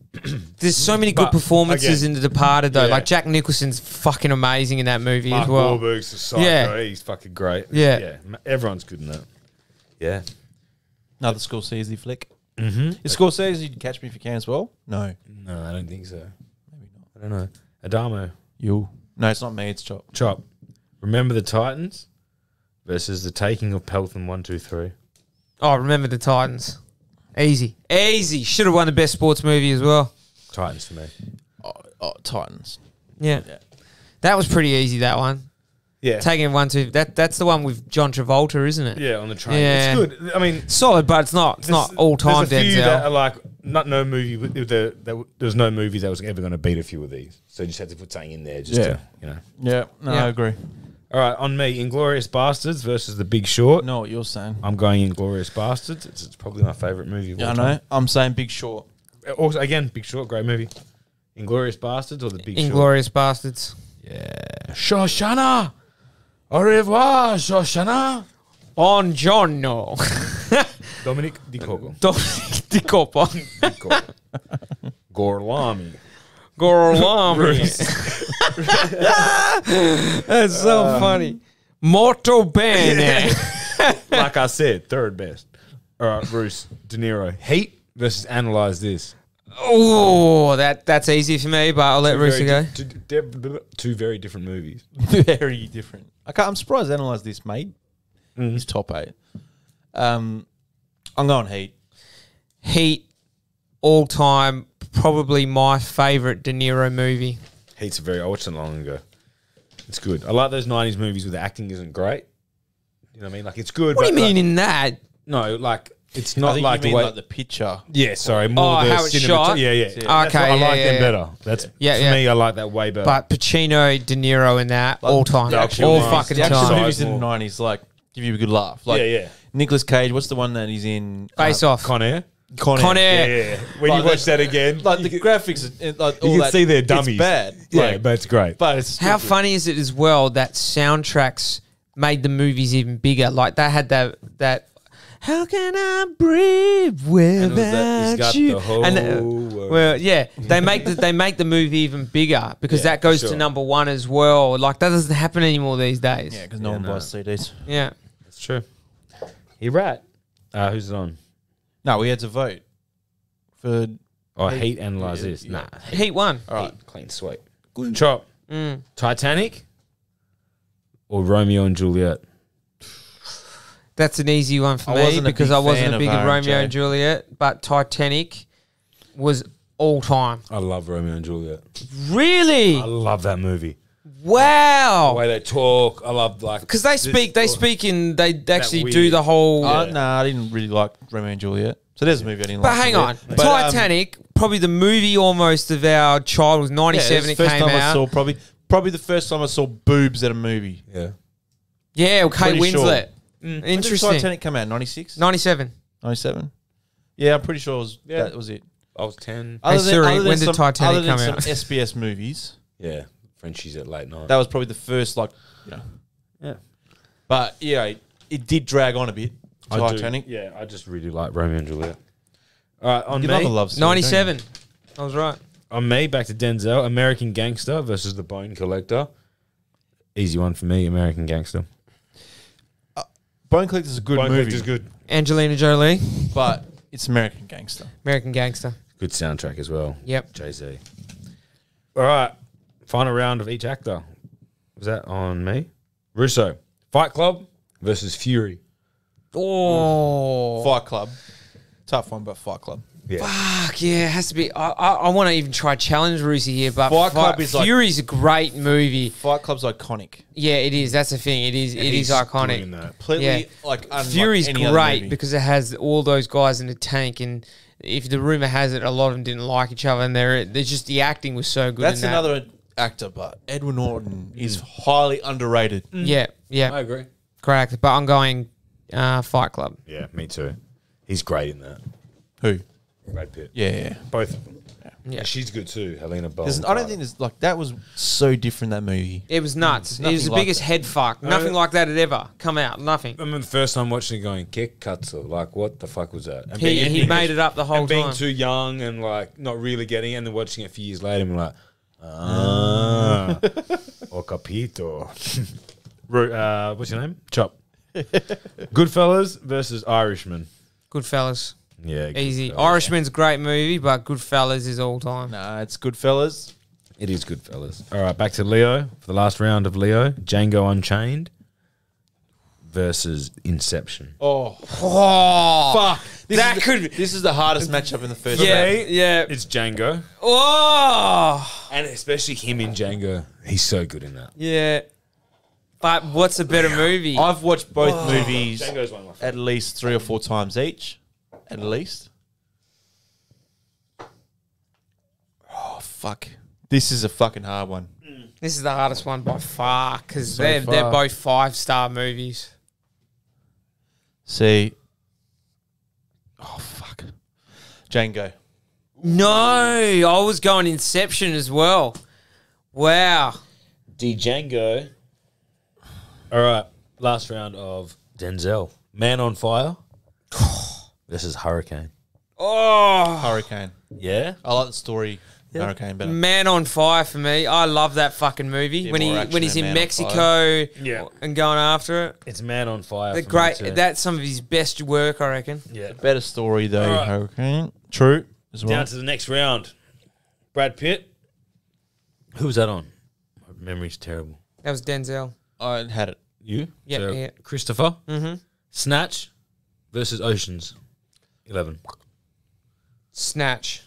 There's so many good But, performances again, in The Departed, though. yeah. Like Jack Nicholson's fucking amazing in that movie Mark as well. Wahlberg's a psycho. Yeah. He's fucking great. Yeah. Everyone's good in that. Yeah. Another Scorsese flick. Mm-hmm. Is Scorsese Catch Me If You Can as well? No. No, I don't think so. Maybe not. I don't know. Adamo. You. No, it's not me. It's Chop. Chop. Remember the Titans versus The Taking of Pelham 123. Oh, Remember the Titans. Easy. Easy. Should have won the best sports movie as well. Titans for me. Oh, Titans. Yeah. Yeah. That was pretty easy, that one. Yeah. Taking 1, 2. That's the one with John Travolta, isn't it? Yeah, on the train. Yeah. It's good. I mean, Solid, but it's not all time There's a few that are Denzel. like no movie. There's no movie that was ever going to beat a few of these. So you just had to put something in there, just Yeah. to, you know. Yeah. No, Yeah. I agree. All right, on me, Inglourious Bastards versus The Big Short. I know what you're saying. I'm going Inglourious Bastards. It's probably my favorite movie of Yeah, all I time. know. I'm saying Big Short. Also, again, Big Short, great movie. Inglourious Bastards or The Big Short? Inglorious Bastards. Yeah. Shoshana. Au revoir, Shoshana. On John, no. Dominic DiCoco. Dominic DiCoppo. Gorlami. Gorlami. That's so funny. Molto bene. Like I said, third best. All right, Bruce. De Niro. Heat versus Analyze This. Oh, that's easy for me, but I'll let Rooster go. Two very different movies. Very different. I'm surprised Analyze This, mate. He's top 8. I'm going Heat. Heat, all time, probably my favourite De Niro movie. Heat's I watched it long ago. It's good. I like those 90s movies where the acting isn't great. You know what I mean? Like, it's good. What do you but, mean like, in that? No, like, it's I not think like you mean the way... like the picture. Yeah, sorry. More Oh, the how it's cinemat- shot? Yeah, yeah. Okay, That's what- I like yeah, them yeah. better. That's Yeah, for yeah. me, I like that way better. But Pacino, De Niro in that, all time. the action All movies. fucking The action time. movies in the more. 90s, like, give you a good laugh. Like, Yeah, yeah. Nicolas Cage, what's the one that he's in? Face Off. Con Air. Con Air. Yeah. When Like you watch that again, Like, you the can- graphics, like, all you can that, see they're dummies. It's bad. Yeah, Like, but it's great. but it's How stupid. funny is it as well that soundtracks made the movies even bigger? Like they had that how can I breathe And it was without that, he's got you? the whole world. Well, yeah, they make the movie even bigger because Yeah, that goes sure. to number 1 as well. Like that doesn't happen anymore these days. Yeah, because no one buys CDs. Yeah. That's true. You're right. Who's it on? No, we had to vote for. Oh, Heat Analyze Yeah, This. yeah. Nah. Heat 1. All right. Heat, clean sweep. Good chop. Mm. Titanic or Romeo and Juliet? That's an easy one for I me wasn't a because big I wasn't fan a of big R&J. Romeo and Juliet, but Titanic was all time. I love Romeo and Juliet. Really? I love that movie. The Wow. way they talk, I love like Because they speak in, they actually do weird- the whole. Yeah. Nah, I didn't really like Romeo and Juliet. So there's a movie I didn't But like. hang on, But, Titanic, probably the movie almost of our child was yeah, '97. it's It the first came time I out. saw probably the first time I saw boobs at a movie. Yeah. Yeah, Kate Pretty sure. Winslet. When did Interesting. Titanic come out? 96? '97. 97? Yeah, I'm pretty sure that was it. I was 10. Hey, Siri, when did Titanic other than come out? some SBS movies, Yeah. Frenchies at late night. that was probably the first, like, you know. yeah. But, yeah, it did drag on a bit, Titanic. Yeah, I just really like Romeo and Juliet. All right, on You love a me. love story, don't you? '97. I was right. On me, back to Denzel. American Gangster versus The Bone Collector. Easy one for me, American Gangster. Bone Collector's a good Bone movie, Collector's good. Angelina Jolie, but it's American Gangster. American Gangster. Good soundtrack as well. Yep. Jay-Z. All right, final round of each actor. Was that on me? Russo. Fight Club versus Fury. Oh, Fight Club. Tough one, but Fight Club. Yeah. fuck yeah! It has to be. I want to even try challenge Rusi here, but Fight Club is like- Fury's a great movie. Fight Club's iconic. Yeah, it is. That's the thing. It is. It is iconic. Doing that. Completely, Yeah. like, unlike Fury's any other great movie. because it has all those guys in the tank, and if the rumor has it, a lot of them didn't like each other, and they're just the acting was so good. That's in that. another actor, but Edward Norton is highly underrated. Yeah, yeah, I agree. correct. But I'm going Fight Club. Yeah, me too. He's great in that. Who? Brad Pitt. Yeah. Both of them. Yeah. And she's good too, Helena Bonham I don't think there's like that was so different, that movie. It was nuts. It was nothing the like biggest that. head fuck. Nothing like that had ever come out. Nothing. I remember the first time watching it going, Kick Katsu. Like, what the fuck was that? And He made it up the whole and being time. too young and like not really getting it, and then watching it a few years later and like, o capito. What's your name? Chop. Goodfellas versus Irishman. Goodfellas. Yeah, Easy. Goodfellas. Irishman's a great movie, but Goodfellas is all time. Nah, it's Goodfellas. It is Goodfellas. All right, back to Leo for the last round of Leo. Django Unchained versus Inception. Oh, Oh, fuck! This is the hardest matchup in the first yeah, round. yeah. It's Django. Oh, And especially him in Django. He's so good in that. yeah. But what's a better movie? I've watched both movies Django's one of my at least 3 or 4 times each. At least. Oh, fuck. This is a fucking hard one. This is the hardest one by far because So they're far. both 5-star movies. See. Oh, fuck. Django. No, I was going Inception as well. Wow. Django. All right, last round of Denzel. Man on Fire versus Hurricane. Oh, Hurricane. Yeah. I like the story. Hurricane better. Man on Fire for me. I love that fucking movie. Yeah, when more action he's than in Man on Mexico Yeah. and going after it. It's Man on Fire. The for great. me too. That's some of his best work, I reckon. Yeah. Better story though. All right. Hurricane. True as well. Down to the next round. Brad Pitt. Who was that on? My memory's terrible. That was Denzel. I had it. You? Yeah, So, yeah. Christopher. Mm-hmm. Snatch versus Oceans 11. Snatch.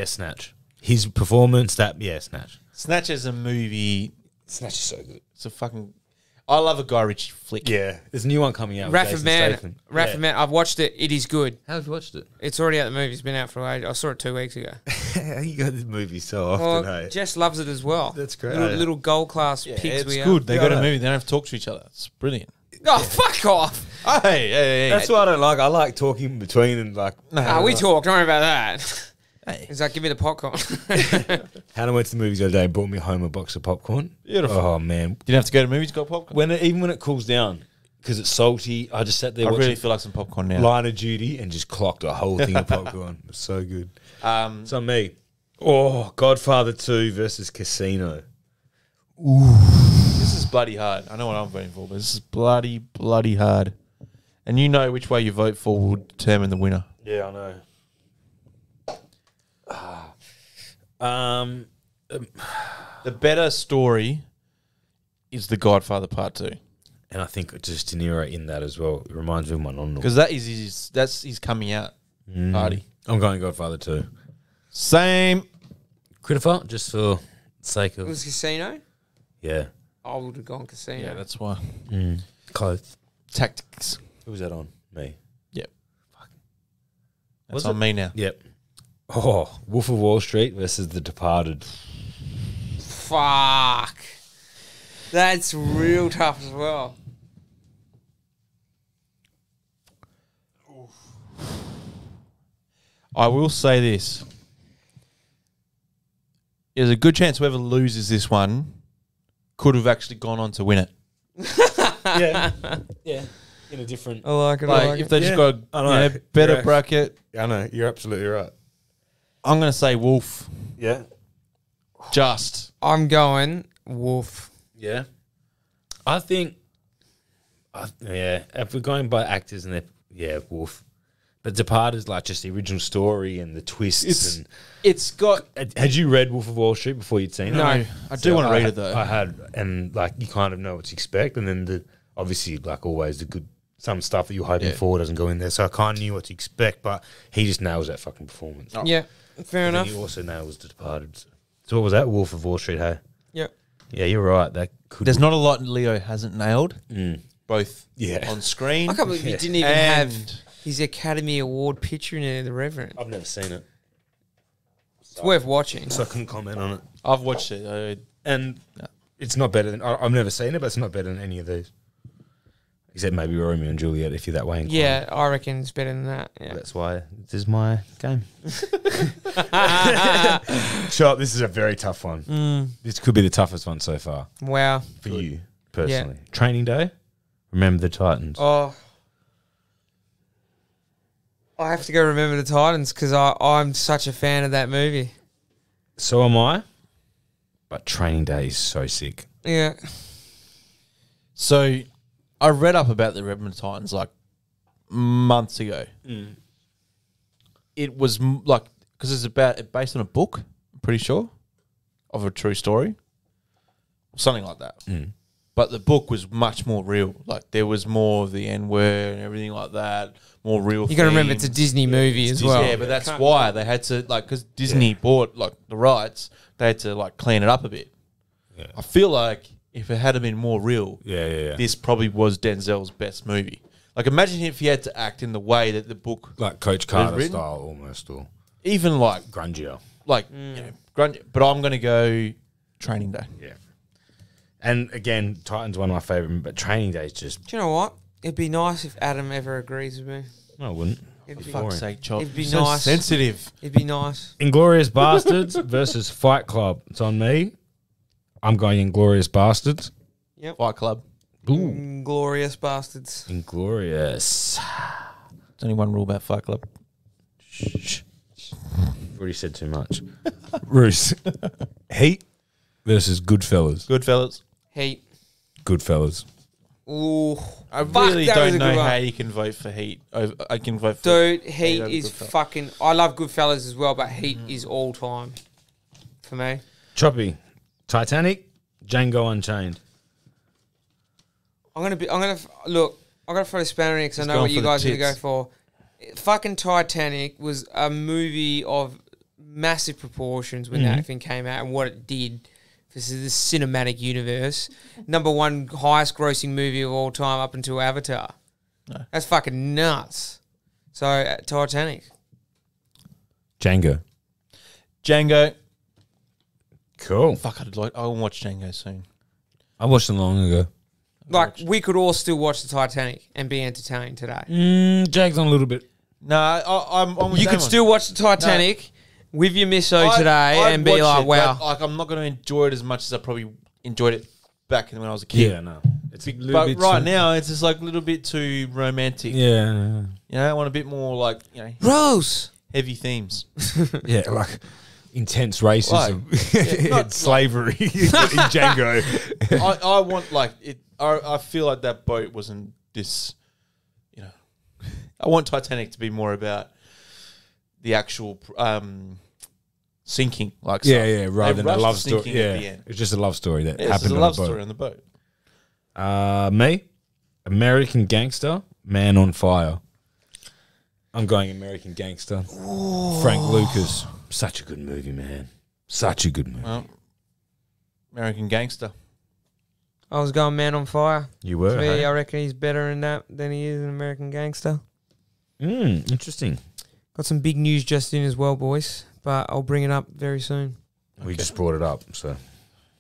Snatch. His performance, Snatch. Snatch as a movie. Snatch is so good. It's a fucking. I love a Guy Ritchie flick. Yeah. There's a new one coming out. with Wrath of Jason Man. Statham. Wrath of Man. I've watched it. It is good. How have you watched it? It's already out. The movie. It's been out for a while. I saw it 2 weeks ago. You got this movie so often, Well, hey? Jess loves it as well. That's great. Little gold class Yeah, pigs it's we good. are. They got a movie. They don't have to talk to each other. It's brilliant. Oh, fuck off. Hey. That's what I don't like. I like talking in between and like. We talk. Don't worry about that. Hey. He's like, give me the popcorn. Hannah went to the movies the other day and brought me home a box of popcorn. Beautiful. Oh man, Didn't have to go to movies. Got popcorn. even when it cools down, because it's salty, I just sat there I watching really feel like some popcorn now. Line of Duty and just clocked a whole thing of popcorn. It was so good. Um, So me, Godfather 2 versus Casino. This is bloody hard. I know what I'm voting for, but this is bloody hard. And you know which way you vote for will determine the winner. Yeah, I know. The better story is The Godfather Part 2. And I think just De Niro in that as well. It reminds me of my non. Because that is that's his coming out party. I'm going Godfather 2. Same. Christopher, just for the sake It of was Casino. yeah, I would have gone Casino. Yeah, that's why. close. Tactics. Who was that on? Me. Yep. That's Was on it? me now. Yep. Oh, Wolf of Wall Street versus The Departed. Fuck. That's real tough as well. I will say this. There's a good chance whoever loses this one could have actually gone on to win it. Yeah. Yeah. In a different. I like it. Like, if they just Yeah, got I know. better Yeah. bracket, I know. You're absolutely right. I'm going to say Wolf. Yeah. Just. I'm going Wolf. Yeah. I think. If we're going by actors and Wolf. But Departed is like just the original story and the twists. It's got. Had you read Wolf of Wall Street before you'd seen it? No. I do want to read it though. I had, and like you kind of know what to expect, and then obviously like always the good some stuff that you're hoping for doesn't go in there. So I kind of knew what to expect, but he just nails that fucking performance. Yeah, fair And then enough. he also nails The Departed. So what was that? Wolf of Wall Street. Hey, Yep. yeah, you're right. That could. There's not a lot Leo hasn't nailed. Both Yeah. on screen. I can't believe you didn't even and have his Academy Award picture in there, The Reverend. I've never seen it, It's worth watching. so I couldn't comment on it. I've watched it. And it's not better than I've never seen it, but it's not better than any of these, except maybe Romeo and Juliet. If you're that way inclined. Yeah, I reckon it's better than that. Yeah. That's why this is my game. Sure, this is a very tough one. This could be the toughest one so far Wow. for you personally. Training Day. Remember the Titans. Oh. I have to go Remember the Titans because I'm such a fan of that movie. So am I. But Training Day is so sick. Yeah. So I read up about the Redmond Titans like months ago. It was like because it's based on a book. I'm pretty sure of a true story, something like that. But the book was much more real. Like there was more of the N word and everything like that. More real. You got to remember it's a themes. Disney movie as well. Yeah, but that's why they had to because Disney bought like the rights. They had to like clean it up a bit. Yeah. I feel like if it had been more real, Yeah. this probably was Denzel's best movie. Like imagine if he had to act in the way that the book, Like Coach Carter written? style almost, or even like grungier. grunt. But I'm gonna go Training Day. Yeah. And again, Titans one of my favorite, but Training Day is just Do you know what? It'd be nice if Adam ever agrees with me. no, I wouldn't. It'd be, Fuck's sake, Chop. It'd be You're so nice. sensitive. it'd be nice. Inglorious Bastards versus Fight Club. It's on me. I'm going Inglorious Bastards. Fight Club. Glorious bastards. Inglorious. There's only one rule about Fight Club. Shh. Already said too much. Bruce. Heat versus Goodfellas. Goodfellas. Heat. Goodfellas. Ooh. I Fuck, really that was don't a know good one. how you can vote for Heat. I can vote for Dude, Heat over is Goodfellas. fucking... I love Goodfellas as well, but Heat is all time for me. Choppy. Titanic. Django Unchained. Look, I'm going to throw the spanner in because I He's know going what you for the guys are going to go tits. for. Fucking Titanic was a movie of massive proportions when that thing came out and what it did for the cinematic universe. Number one highest grossing movie of all time up until Avatar. No. That's fucking nuts. So, Titanic. Django. Django. Cool. Fuck, I'll watch Django soon. I watched it long ago. Like, we could all still watch the Titanic and be entertained today. Jag's on a little bit. No, I'm with You could Damon. still watch the Titanic with your misso today I'd and be watch like, it, wow. but, like, I'm not going to enjoy it as much as I probably enjoyed it back when I was a kid. Yeah, no. It's a little But bit right too- now, it's just like a little bit too romantic. Yeah. You know, I want a bit more like, Rose! heavy themes. Yeah, like intense racism. Yeah, not- slavery in Django. I want like it. I feel like that boat wasn't this. You know, I want Titanic to be more about the actual sinking. Like Yeah, stuff. yeah, rather They than a rushed love the story. sinking at the Yeah, end. it's just a love story that Yeah, it's happened a on love a boat. story on the boat. Me, American Gangster, Man on Fire. I'm going American Gangster. Frank Lucas. Such a good movie, man. Such a good movie. Well, American Gangster. I was going Man on Fire. You were, For me, hey? I reckon he's better in that than he is in American Gangster. Interesting. Got some big news just in as well, boys. But I'll bring it up very soon. We just brought it up, so.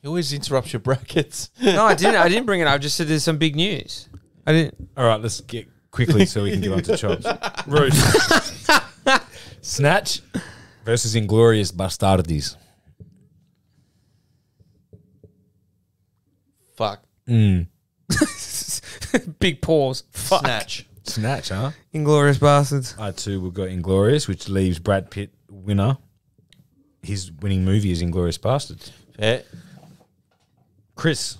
You always interrupt your brackets. No, I didn't. I didn't bring it up. I just said there's some big news. I didn't. All right, let's get quickly so we can get on to chops. Roos. Snatch versus Inglorious Bastardes. Fuck. Big pause. Fuck. Snatch. Snatch, huh? Inglorious Bastards. I too will go Inglorious, which leaves Brad Pitt winner. His winning movie is Inglorious Bastards. Fair. Chris,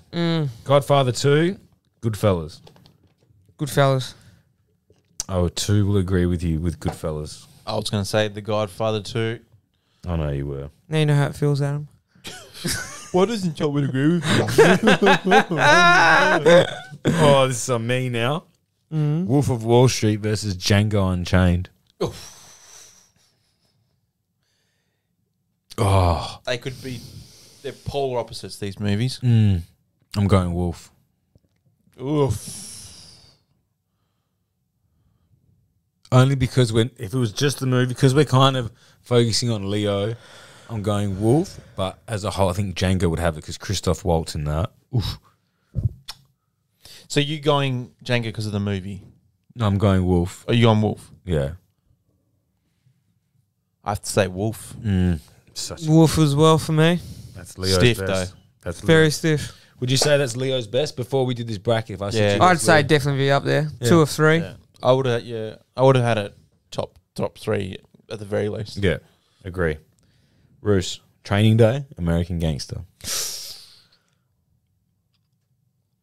Godfather 2, Goodfellas. Goodfellas. I too will agree with you with Goodfellas. I was going to say The Godfather 2. I know you were. Now you know how it feels, Adam. Why doesn't Chopper agree with me? Oh, this is on me now. Wolf of Wall Street versus Django Unchained. Oh, They could be... They're polar opposites, these movies. I'm going Wolf. Oof. Only because if it was just the movie, because we're kind of focusing on Leo, I'm going Wolf. But as a whole, I think Django would have it because Christoph Waltz in that. Oof. So you going Django because of the movie? No, I'm going Wolf. Or you going Wolf? Yeah. I have to say Wolf. Such Wolf as well for me. that's Leo's Stiff, best. That's Very stiff. Would you say that's Leo's best before we did this bracket? If I said Yeah. you I'd say definitely be up there. Yeah. 2 of 3. Yeah. I would have had it top 3 at the very least. Yeah, agree. Roos, Training Day, American Gangster.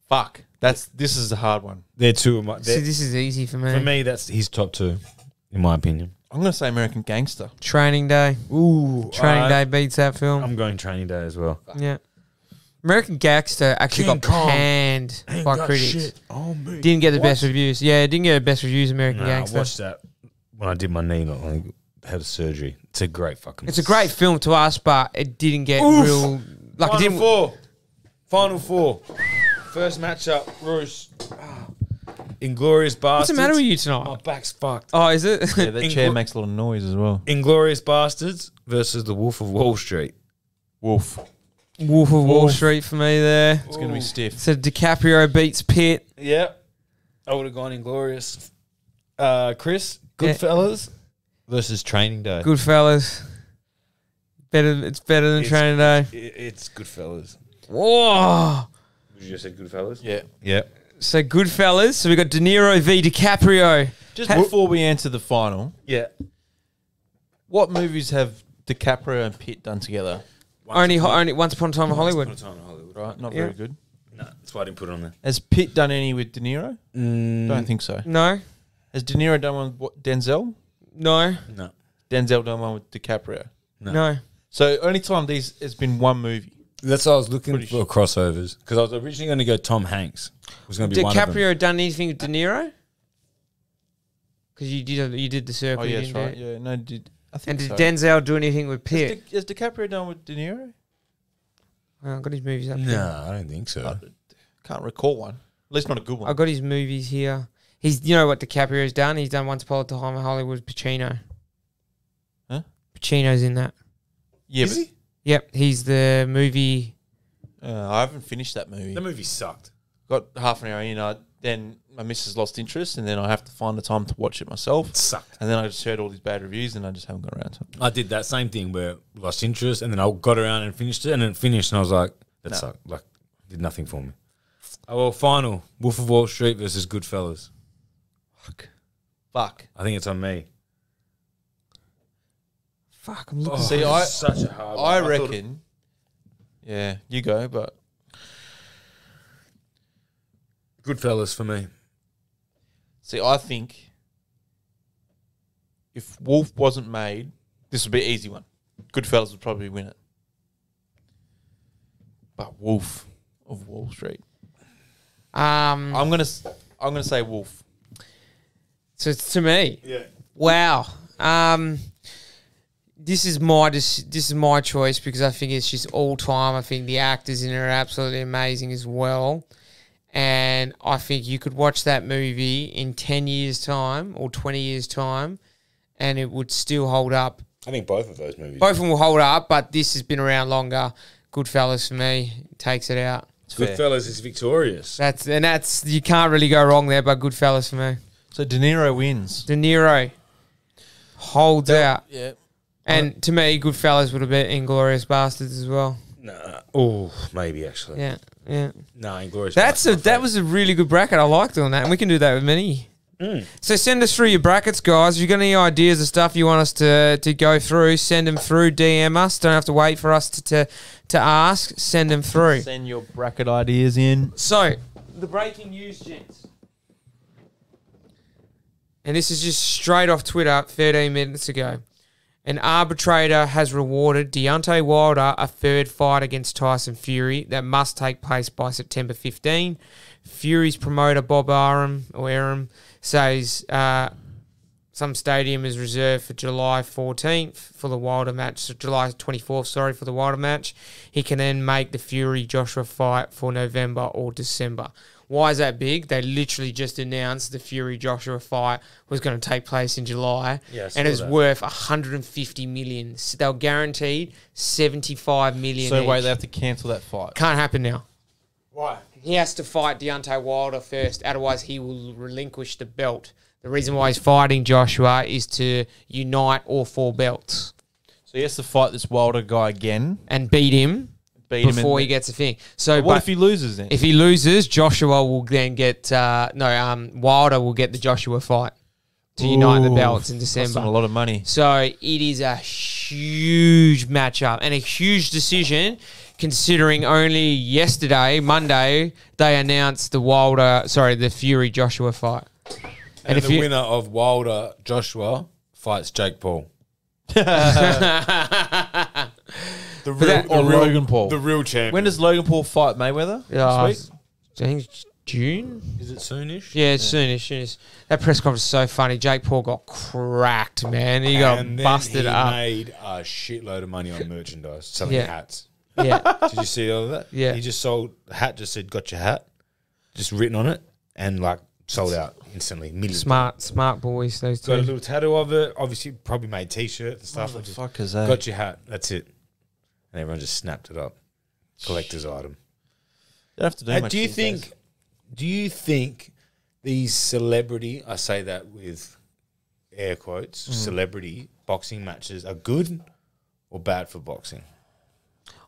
Fuck. This is a hard one. They're two of my. See, this is easy for me. For me, that's his top two, in my opinion. I'm going to say American Gangster. Training Day. Ooh, Training Day beats that film. I'm going Training Day as well. Yeah. American Gangster actually King got Kong. panned by critics. Oh, me. Didn't get the best reviews. Yeah, it didn't get the best reviews, American I Gangster. watched that when I did my knee. Not when I had a surgery. It's a great fucking. It's a great film to us, but it didn't get Oof. real... Like, it didn't... Final four. First matchup, Roos. Inglorious Bastards. What's the matter with you My tonight? back's fucked. Oh, is it? Yeah, that chair makes a lot of noise as well. Inglorious Bastards versus The Wolf of Wall Street. Wolf. Wolf of Wall Street for me there. It's going to be stiff. So DiCaprio beats Pitt. Yep. I would have gone Inglorious. Chris, Goodfellas versus Training Day. Goodfellas. It's better than Training Day. It's Goodfellas. Whoa. Would you just say Goodfellas? Yeah. Yep. So Goodfellas. So we got De Niro v DiCaprio. Just before we answer the final, Yeah. what movies have DiCaprio and Pitt done together? Only Once Upon a Time in Hollywood. Right, not Yeah. very good. No, that's why I didn't put it on there. Has Pitt done any with De Niro? Don't think so. No, Has De Niro done one with Denzel? no, No. Denzel done one with DiCaprio. no. So only time these has been one movie. That's why I was looking Pretty for crossovers because I was originally going to go Tom Hanks. It was going to be one of them. DiCaprio done anything with De Niro? Because you did the Oh circle. yeah, you that's didn't right. do it. Yeah, no, I think And did so. Denzel do anything with Pitt? Has DiCaprio done with De Niro? I've got his movies up there. No, I don't think so. I can't recall one. At least not a good one. I've got his movies here. You know what DiCaprio's done? He's done Once Upon a Time in Hollywood with Pacino. Huh? Pacino's in that. Yeah, Is he? Yep, he's the movie. I haven't finished that movie. The movie sucked. Got half an hour in. Then my missus lost interest, and then I have to find the time to watch it myself. It sucked. And then I just heard all these bad reviews, and I just haven't got around to it. I did that same thing where lost interest and then I got around and finished it and then it finished and I was like, that No. sucked. Like, did nothing for me. Oh, well, final. Wolf of Wall Street versus Goodfellas. Fuck. I think it's on me. Fuck, I'm looking. See, I such a hard one. I thought- reckon. Yeah, you go, but Goodfellas for me. see, I think if Wolf wasn't made, this would be an easy one. Goodfellas would probably win it. But Wolf of Wall Street. I'm gonna say Wolf. So it's to me. Yeah. Wow. This is my choice because I think it's just all time. I think the actors in it are absolutely amazing as well. And I think you could watch that movie in 10 years' time or 20 years' time and it would still hold up. I think both of those movies. Both of them will hold up, but this has been around longer. Goodfellas for me takes it out. It's fair. Goodfellas is victorious. That's you can't really go wrong there, but Goodfellas for me. So De Niro wins. De Niro holds out. Yeah. And to me, Goodfellas would have been Inglourious Bastards as well. Nah. Oh, maybe actually. Yeah, yeah. Nah, Inglourious. That was a really good bracket. I like doing that, and we can do that with many. So send us through your brackets, guys. If you've got any ideas of stuff you want us to go through, send them through. DM us. Don't have to wait for us to ask. Send them through. Send your bracket ideas in. So the breaking news, gents. And this is just straight off Twitter 13 minutes ago. An arbitrator has rewarded Deontay Wilder a third fight against Tyson Fury that must take place by September 15. Fury's promoter Bob Arum says some stadium is reserved for July 14th for the Wilder match, so July 24th, for the Wilder match. He can then make the Fury-Joshua fight for November or December. Why is that big? They literally just announced the Fury-Joshua fight was going to take place in July, Yeah, I saw and it's that. worth $150 million. So they were guaranteed $75 million. So wait, each. they have to cancel that fight. Can't happen now. Why? He has to fight Deontay Wilder first, otherwise he will relinquish the belt. The reason why he's fighting Joshua is to unite all four belts So he has to fight this Wilder guy again. and beat him Beat him before in he gets a thing. So, What but if he loses then? if he loses, Joshua will then get Wilder will get the Joshua fight to unite the belts in Costs him a December. lot of money. So it is a huge matchup and a huge decision, considering only yesterday, Monday, they announced the Fury Joshua fight. And if the you- winner of Wilder Joshua fights Jake Paul. The that- Or Logan Paul. The real champion. When does Logan Paul fight Mayweather? Yeah, This week? I think it's June. Is it soonish? Yeah, it's soonish. That press conference is so funny. Jake Paul got cracked, man. He got And then busted he up. made a shitload of money on merchandise, selling Yeah. hats. Yeah, Did you see all of that? Yeah. He just sold a hat, just said, got your hat, just written on it, and like sold out instantly. Millions. smart boys. Those Got a two. little tattoo of it. Obviously, probably made t-shirts and stuff. What Like the just, fuck is that? got your hat. That's it. And everyone just snapped it up. Collector's item. Don't have to do much Do you these think? days. Do you think these celebrity? I say that with air quotes. Celebrity boxing matches are good or bad for boxing?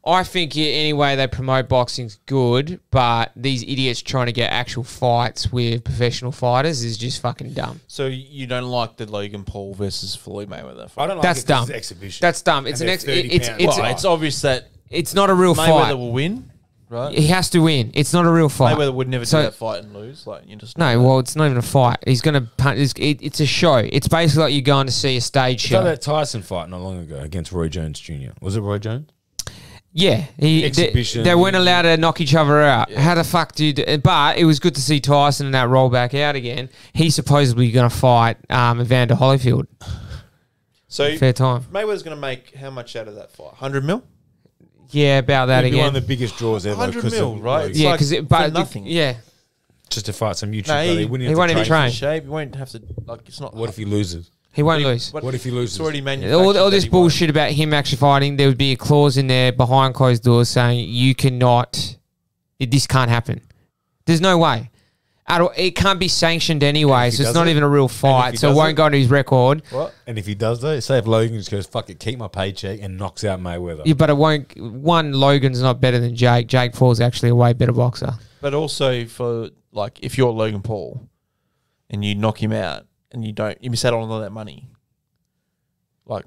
I think any way they promote boxing's good, but these idiots trying to get actual fights with professional fighters is just fucking dumb. So you don't like the Logan Paul versus Floyd Mayweather fight? I don't like That's it 'cause dumb. it's exhibition. That's dumb. It's And an they're 30 it's pounds. it's Well, it's obvious that it's not a real Mayweather fight. will win, right? He has to win. It's not a real fight. Mayweather would never So- do that fight and lose. Like you just No, well, it's not even a fight. He's going to punch. It's a show. It's basically like you're going to see a stage It's like show. that Tyson fight not long ago against Roy Jones Jr. Was it Roy Jones? Yeah, Exhibition. They weren't allowed to knock each other out. How the fuck did? But it was good to see Tyson and that roll back out again. He's supposedly going to fight Evander Holyfield. so Fair time. Mayweather's going to make how much out of that fight? 100 mil? Yeah, about that It'd be one again. of the biggest draws ever. 100 'cause mil, of, right? like, It's Yeah, like because for but nothing. Yeah, just to fight some YouTube No, buddy. he Wouldn't he won't even to train. In shape, you won't have to like. It's not. What if he loses? he won't lose. What if he loses? It's already manufactured. All that this he won't. bullshit about him actually fighting, there would be a clause in there behind closed doors saying you cannot, this can't happen. There's no way. It can't be sanctioned anyway, if he so it's does not it? even a real he fight, so it does won't it? go into his record. What? And if he does though, say if Logan just goes, fuck it, keep my paycheck and knocks out Mayweather. Yeah, but it won't. One, Logan's not better than Jake. Jake Paul's actually a way better boxer. But also for like, if you're Logan Paul and you knock him out and you miss out on all that money, like,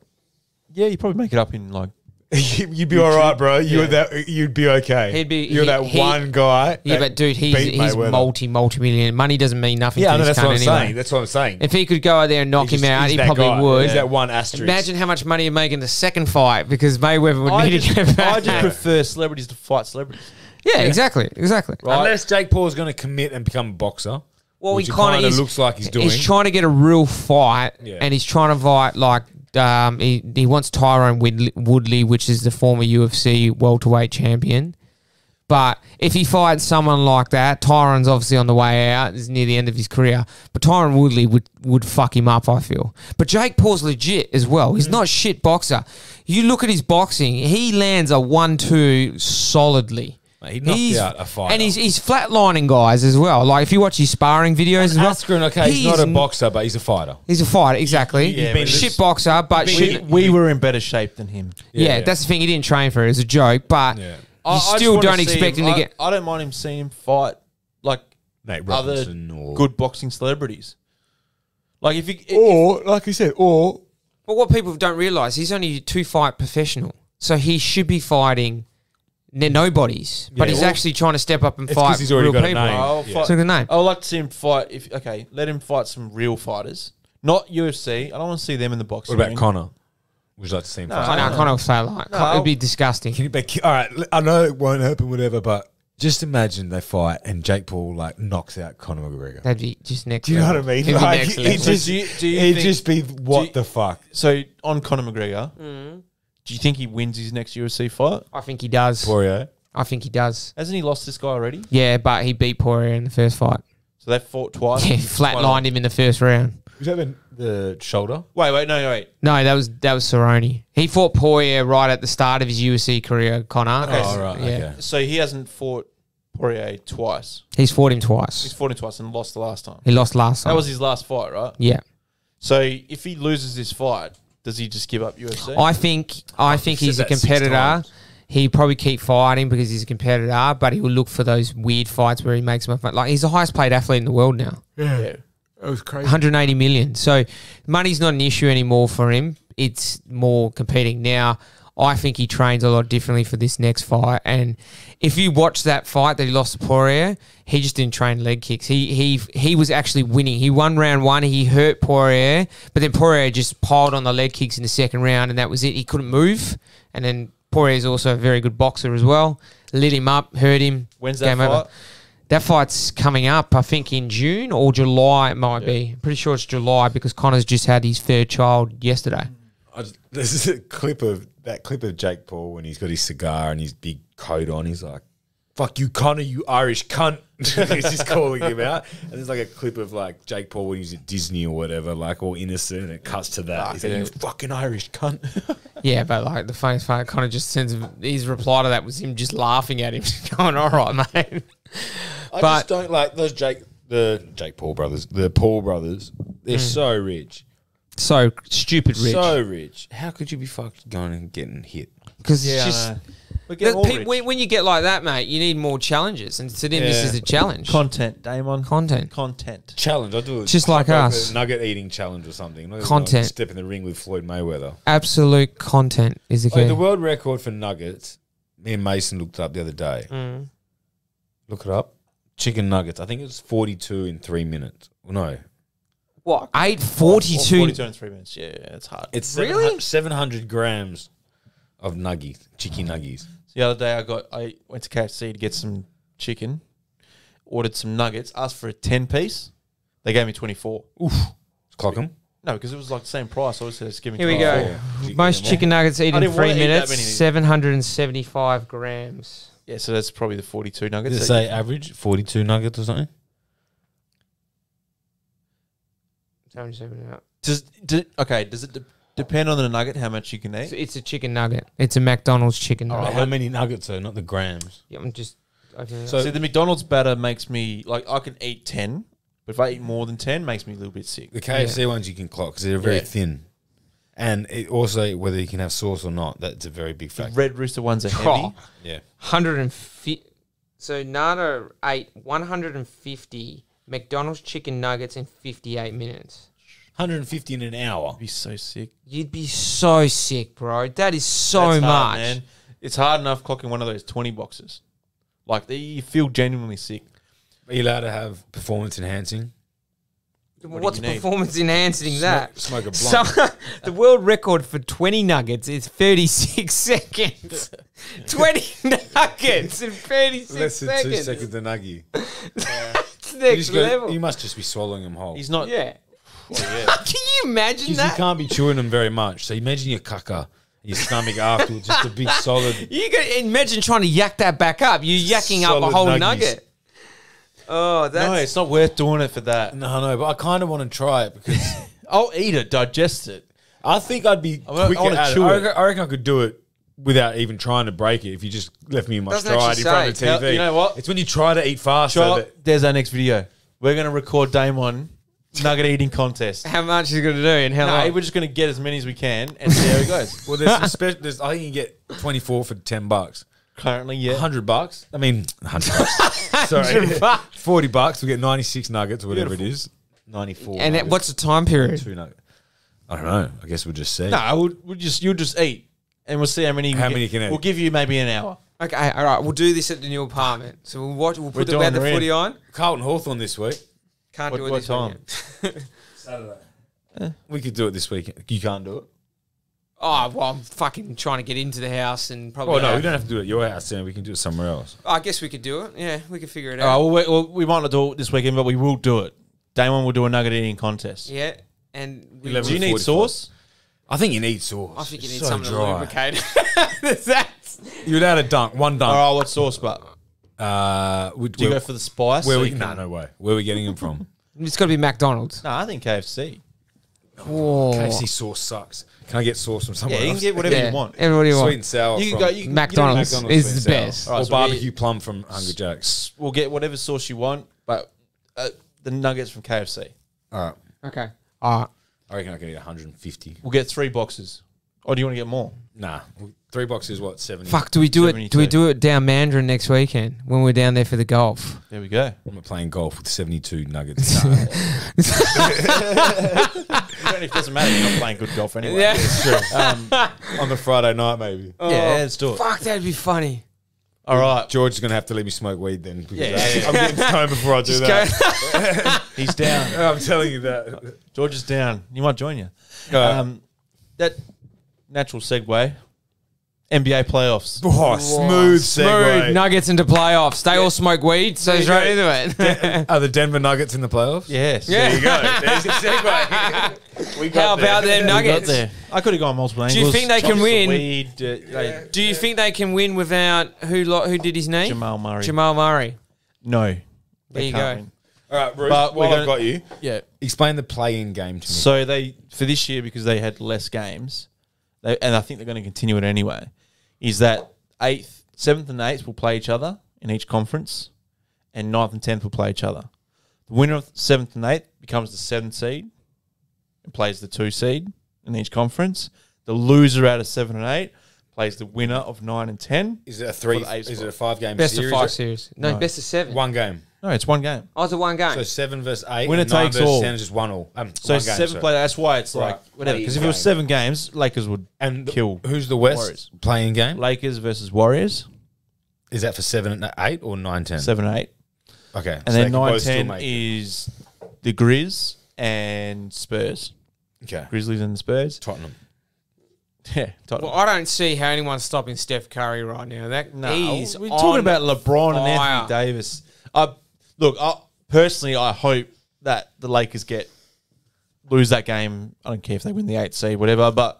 yeah, you probably make it up in like. You'd be all right, bro. You'd be okay. You're that one guy. Yeah, that but dude, he's beat Mayweather. multi-millionaire. Money doesn't mean nothing Yeah, to I know, this that's what I'm cunt anyway. saying. That's what I'm saying. If he could go out there and knock him out, he probably would. He's that one asterisk. Imagine how much money he'd make in the second fight because Mayweather would I need to just, get back. I just prefer celebrities to fight celebrities. Yeah, exactly. Right? Unless Jake Paul's going to commit and become a boxer. Well, which he it kind kinda of looks like he's doing. He's trying to get a real fight, Yeah. and he's trying to fight like he wants Tyrone Woodley, which is the former UFC welterweight champion. But if he fights someone like that, Tyron's obviously on the way out. It's near the end of his career. But Tyron Woodley would fuck him up, I feel. But Jake Paul's legit as well. He's not a shit boxer. You look at his boxing, he lands a 1-2 solidly. Mate, he knocked out a fighter. And he's flatlining guys as well. Like if you watch his sparring videos as well. Askren, okay, he's not a boxer, but he's a fighter. He's a fighter, exactly. Yeah, but shit boxer, but shit. We were in better shape than him. Yeah, that's the thing. He didn't train for it. It was a joke, but Yeah. you still don't expect him to get. I don't mind him seeing him fight like Nate other Robinson or good boxing celebrities. Like if you, or like you said, or But what people don't realise, he's only a 2-fight professional, so he should be fighting nobodies. But Yeah. he's actually trying to step up and It's fight 'cause he's already real got a people. name. I'll Yeah. fight, So the name. I would like to see him fight. Let him fight some real fighters, not UFC. I don't want to see them in the boxing. what about ring. Connor? Would you like to see him fight? Connor will say like, No. it'd be disgusting. All right, I know it won't happen, whatever, but just imagine they fight and Jake Paul like knocks out Conor McGregor. That'd be just next. Do you know what I level. mean? It'd be Like, next it level. just, Do you it'd think- just be what you- the fuck. So on Conor McGregor, do you think he wins his next UFC fight? I think he does. Poirier. I think he does. Hasn't he lost this guy already? Yeah, but he beat Poirier in the first fight. So they fought twice. Yeah, flatlined him in the first round. Was that the shoulder? Wait, no. No, that was Cerrone. He fought Poirier right at the start of his UFC career, Connor. Okay, Oh, right, Yeah. okay. So he hasn't fought Poirier twice. He's fought him He's twice. fought him twice and lost the last time. He lost last time. That was his last fight, right? Yeah. So if he loses this fight, does he just give up UFC? I think You've he's a said that 6 competitor. times. He'd probably keep fighting because he's a competitor, but he will look for those weird fights where he makes my fun. Like he's the highest paid athlete in the world now. yeah. That was crazy. 180 million. So money's not an issue anymore for him. It's more competing. Now, I think he trains a lot differently for this next fight. And if you watch that fight that he lost to Poirier, he just didn't train leg kicks. He was actually winning. He won round 1. He hurt Poirier, but then Poirier just piled on the leg kicks in the second round, and that was it. He couldn't move. And then Poirier's also a very good boxer as well. Lit him up, hurt him. When's that game over. fight? That fight's coming up, I think, in June or July. It might be. I'm pretty sure it's July because Connor's just had his third child yesterday. There's a clip of Jake Paul when he's got his cigar and his big coat on. He's like, "Fuck you, Connor, you Irish cunt." He's just calling him out. And there's like a clip of like Jake Paul when he's at Disney or whatever, like all innocent, and it cuts to that. He's like, "You fucking Irish cunt." Yeah, but like the funniest part, Connor just sends his reply to that was him just laughing at him, going, "All right, mate." I But- just don't like those Jake Paul brothers. The Paul brothers, they're so rich. So stupid rich. So rich. How could you be fucked going and getting hit? Because Yeah, it's I just... know. We're getting all rich. When you get like that, mate, you need more challenges. And to them, this is a challenge. Content, Damon. Content. Content. Challenge. I do it Just like us. a nugget eating challenge or something. Not Content. Step in the ring with Floyd Mayweather. Absolute content is the key. Oh, the world record for nuggets, me and Mason looked up the other day. Look it up. Chicken nuggets. I think it was 42 in 3 minutes. Well, no. What? Or 8:42. 42 in 3 minutes. Yeah, it's hard. It's Really? 700 grams of nuggies, chicken nuggies. The other day I went to KFC to get some chicken, ordered some nuggets, asked for a 10-piece. They gave me 24. Clock them. No, because it was like the same price. I always said, just give me Here we 24. go. Most chicken nuggets eaten I in didn't wanna 3 eat that minutes, many. 775 grams. Yeah, so that's probably the 42 nuggets. Did it say average 42 nuggets or something? 775. Does it depend on the nugget how much you can eat? It's a chicken nugget. It's a McDonald's chicken nugget. How many nuggets though? Not the grams. Yeah, I'm just... opening it So- up. See, the McDonald's batter makes me, like, I can eat 10, but if I eat more than 10, makes me a little bit sick. The KFC ones you can clock because they're very Yeah. thin. And it also, whether you can have sauce or not, that's a very big The factor. Red Rooster ones are heavy. Oh, Yeah. 150. So Nana ate 150 McDonald's chicken nuggets in 58 minutes. 150 in an hour. I'd be so sick. You'd be so sick, bro. That is so That's much. hard, man. It's hard enough clocking one of those 20 boxes. Like, you feel genuinely sick. Are you allowed to have performance enhancing? What's do you need? performance enhancing that? Smoke a blunt. So, the world record for 20 nuggets is 36 seconds. 20 nuggets in 36 Less than seconds. 2 seconds a nuggie. It's next level. You must just be swallowing them whole. He's not. Yeah. Oh, yeah. Can you imagine You that? can't be chewing them very much. So imagine your caca, your stomach afterwards, just a big solid. You can imagine trying to yak that back up. You're yakking up a Solid whole nuggies. nugget. Oh, that's... No, it's not worth doing it for that. No, but I kind of want to try it because I'll eat it, digest it. I think I'd be I quicker wanna at it. chew I it. reckon I could do it without even trying to break it if you just left me in my Doesn't stride actually in front of say. the TV. You know what? It's when you try to eat faster. Sure, that- there's our next video. We're going to record Damon nugget eating contest. How much is going to do and how No, long? we're just going to get as many as we can and see how it goes. Well, there's some special. I think you can get 24 for $10. Currently, yeah. $100. I mean, $100. Sorry, $100. $40. We get 96 nuggets or whatever it is. 94. And nuggets. what's the time period? 2 nuggets. I don't know. I guess we'll just see. No, you'll just eat, and we'll see how many. How many you can eat. We'll give you maybe an hour. Okay, all right. We'll do this at the new apartment. So we'll watch. We'll put the, doing weather the ring. footy on. Carlton Hawthorn this week. Can't do it What this time? weekend. We could do it this weekend. You can't do it. Oh, well, I'm fucking trying to get into the house and probably... Oh no, we don't have to do it at your house. Then we can do it somewhere else. I guess we could do it. Yeah, we could figure it All out. right, we might not do it this weekend, but we will do it. Damon will do a nugget eating contest. Yeah, and we, 11 Do you need 45. sauce? I think you need sauce. I think you It's need so something dry. to lubricate. That's... You're allowed a dunk, one dunk. All right, what sauce, but Do do you go for the spice? Where so we? you No, can- no way. Where are we getting them from? It's got to be McDonald's. No, I think KFC. Whoa. KFC sauce sucks. Can I get sauce from Yeah, somewhere you can else? get whatever Yeah, you want. everybody Sweet wants. and sour. You can from go. You can McDonald's McDonald's is sweet the and best. sour. Right, Or so we- barbecue plum from Hungry Jack's. We'll get whatever sauce you want, but the nuggets from KFC. All right. Okay. All right. I reckon I can eat 150. We'll get 3 boxes. Or do you want to get more? Nah. 3 boxes, what, 70? Fuck, do we do it? Do we 72. do it down Mandarin next weekend when we're down there for the golf? There we go. I'm not playing golf with 72 nuggets. It doesn't matter. You're not playing good golf anyway. Yeah. On the Friday night, maybe. Yeah, let's do it. Fuck, that'd be funny. All right. George is going to have to let me smoke weed then. Because Yeah. I'm getting stoned before I do Just that. He's down. I'm telling you that. George is down. You might join you. Uh, That natural segue. NBA playoffs. Oh, smooth segue. Smooth nuggets into playoffs. They all smoke weed, so There you straight go. into it. Are the Denver Nuggets in the playoffs? Yes. Yeah. There you go. There's your segue. We got How about there. them We got nuggets? there. I could have gone multiple angles. Do you think they can Chops the win? Weed, Do you think they can win without who did his knee? Jamal Murray. Jamal Murray. No. There They you can't go. win. All right, Bruce, But while we're I've got you, Yeah. explain the play-in game to me. So they, for this year, because they had less games, and I think they're going to continue it anyway, is that 7th and 8th will play each other in each conference, and 9th and 10th will play each other. The winner of 7th and 8th becomes the 7th seed, and plays the 2 seed in each conference. The loser out of 7 and 8 plays the winner of 9 and 10. Is it a 3? For the eighth Is it a spot. 5-game Best series? of 5 series. No, best of 7. One game. No, it's one game. Oh, it's a one game. So 7 versus 8. Winner and 9 takes versus all. 10 is just 1 all. So one game, 7 sorry. play. That's why it's like Right. whatever. Play Because if it was game. 7 games, Lakers would And kill. Who's the West Warriors. playing game? Lakers versus Warriors, Is that for 7 and 8 or 9 10? 7 and 8. Okay. And so then they can 9 both still 10 make it. is the Grizz and Spurs. Okay. Grizzlies and the Spurs. Tottenham. Yeah. Tottenham. Well, I don't see how anyone's stopping Steph Curry right now. That he's we're talking about LeBron and fire. Anthony Davis. Personally, I hope that the Lakers lose that game. I don't care if they win the 8th seed, whatever, but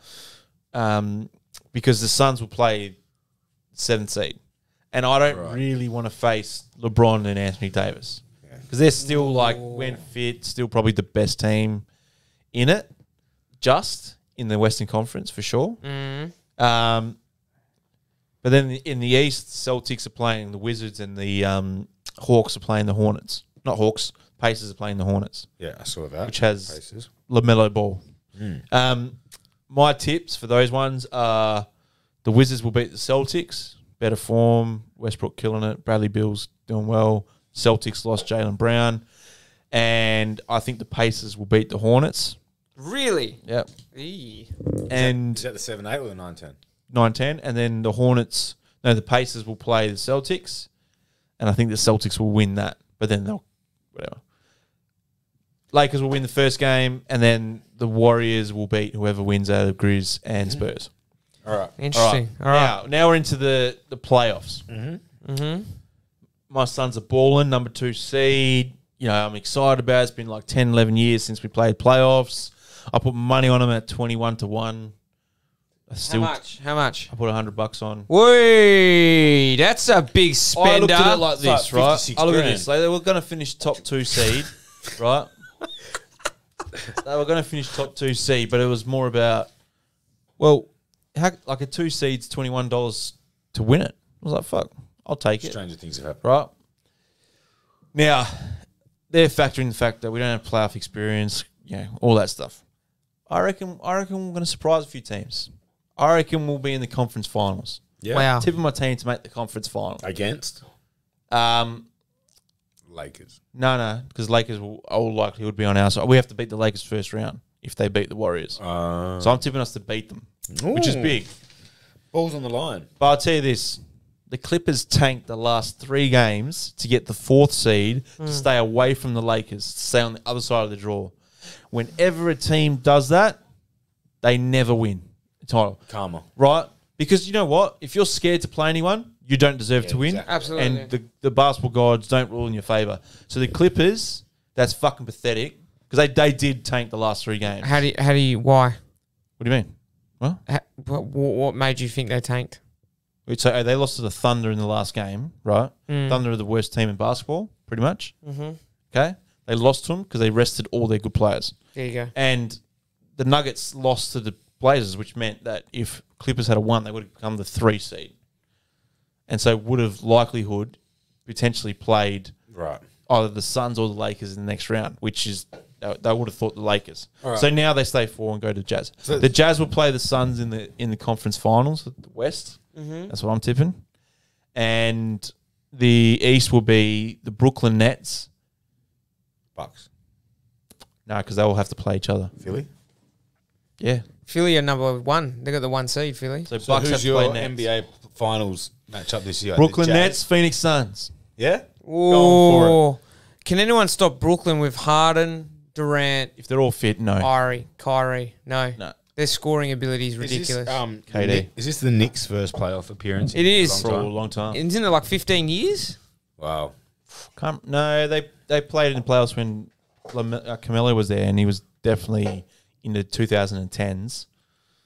because the Suns will play 7th seed. And I don't really want to face LeBron and Anthony Davis. Because they're still, when fit, still probably the best team in it, just in the Western Conference for sure. But then in the East, Celtics are playing the Wizards and the Hawks are playing the Hornets. Not Hawks, Pacers are playing the Hornets, Yeah, I saw that. which has Pacers. LaMelo Ball. My tips for those ones are the Wizards will beat the Celtics. Better form. Westbrook killing it. Bradley Beal's doing well. Celtics lost Jaylen Brown. And I think the Pacers will beat the Hornets. Really? Yep. Eee. And Is that the 7 8 or the 9 10? 9-10. And then the Pacers will play the Celtics. And I think the Celtics will win that. But then whatever. Lakers will win the first game. And then the Warriors will beat whoever wins out of Grizz and Spurs. All right. Interesting. All right. Now we're into the playoffs. My Suns are balling, number 2 seed. I'm excited about it. It's been like 10, 11 years since we played playoffs. I put money on them at 21-1. How much? How much? I put $100 on. Wait, that's a big I spender. looked at it like It's this, like right? 56 I look at grand. this. Like, they were going to finish top 2 seed, right? They were going to finish top 2 seed, but it was more about, like a 2 seed's $21 to win it. I was like, fuck, I'll take it. Stranger things have happened. Right? Now, they're factoring the fact that we don't have playoff experience, all that stuff. I reckon we're going to surprise a few teams. I reckon we'll be in the conference finals. Yeah. Wow. Tipping my team to make the conference final. Against Lakers. No, because Lakers will all likelihood be on our side. We have to beat the Lakers first round if they beat the Warriors. So I'm tipping us to beat them, which is Ooh. big. Balls on the line. But I'll tell you this. The Clippers tanked the last 3 games to get the 4th seed to stay away from the Lakers, to stay on the other side of the draw. Whenever a team does that, they never win the title. Karma. Right? Because you know what? If you're scared to play anyone, you don't deserve to win. exactly. Absolutely. And the basketball gods don't rule in your favour. So the Clippers, that's fucking pathetic because they did tank the last 3 games. How do you, why? What do you mean? Well, What made you think they tanked? so they lost to the Thunder in the last game, right? Thunder are the worst team in basketball, pretty much. Okay? They lost to them because they rested all their good players. There you go. And the Nuggets lost to the Blazers, which meant that if Clippers had won, they would have become the 3 seed. And so would have likelihood potentially played Right. either the Suns or the Lakers in the next round, which is they would have thought the Lakers. All right. So now they stay 4 and go to Jazz. So- The Jazz will play the Suns in the conference finals at the West. That's what I'm tipping. And the East will be the Brooklyn Nets. Bucks. No, because they will have to play each other. Philly. Yeah. Philly are number 1. They got the 1 seed, Philly. So, So Bucks have who's to your play Nets. NBA finals matchup this year? Brooklyn The Jazz? Nets, Phoenix Suns. Yeah. Oh, can anyone stop Brooklyn with Harden, Durant, If they're all fit, no. Kyrie? No. No. Their scoring ability is Is ridiculous. this, KD. Is this the Knicks' first playoff appearance? It is. For a long time. Isn't it like 15 years? Wow. No, they played in the playoffs when Carmelo was there, and he was definitely in the 2010s.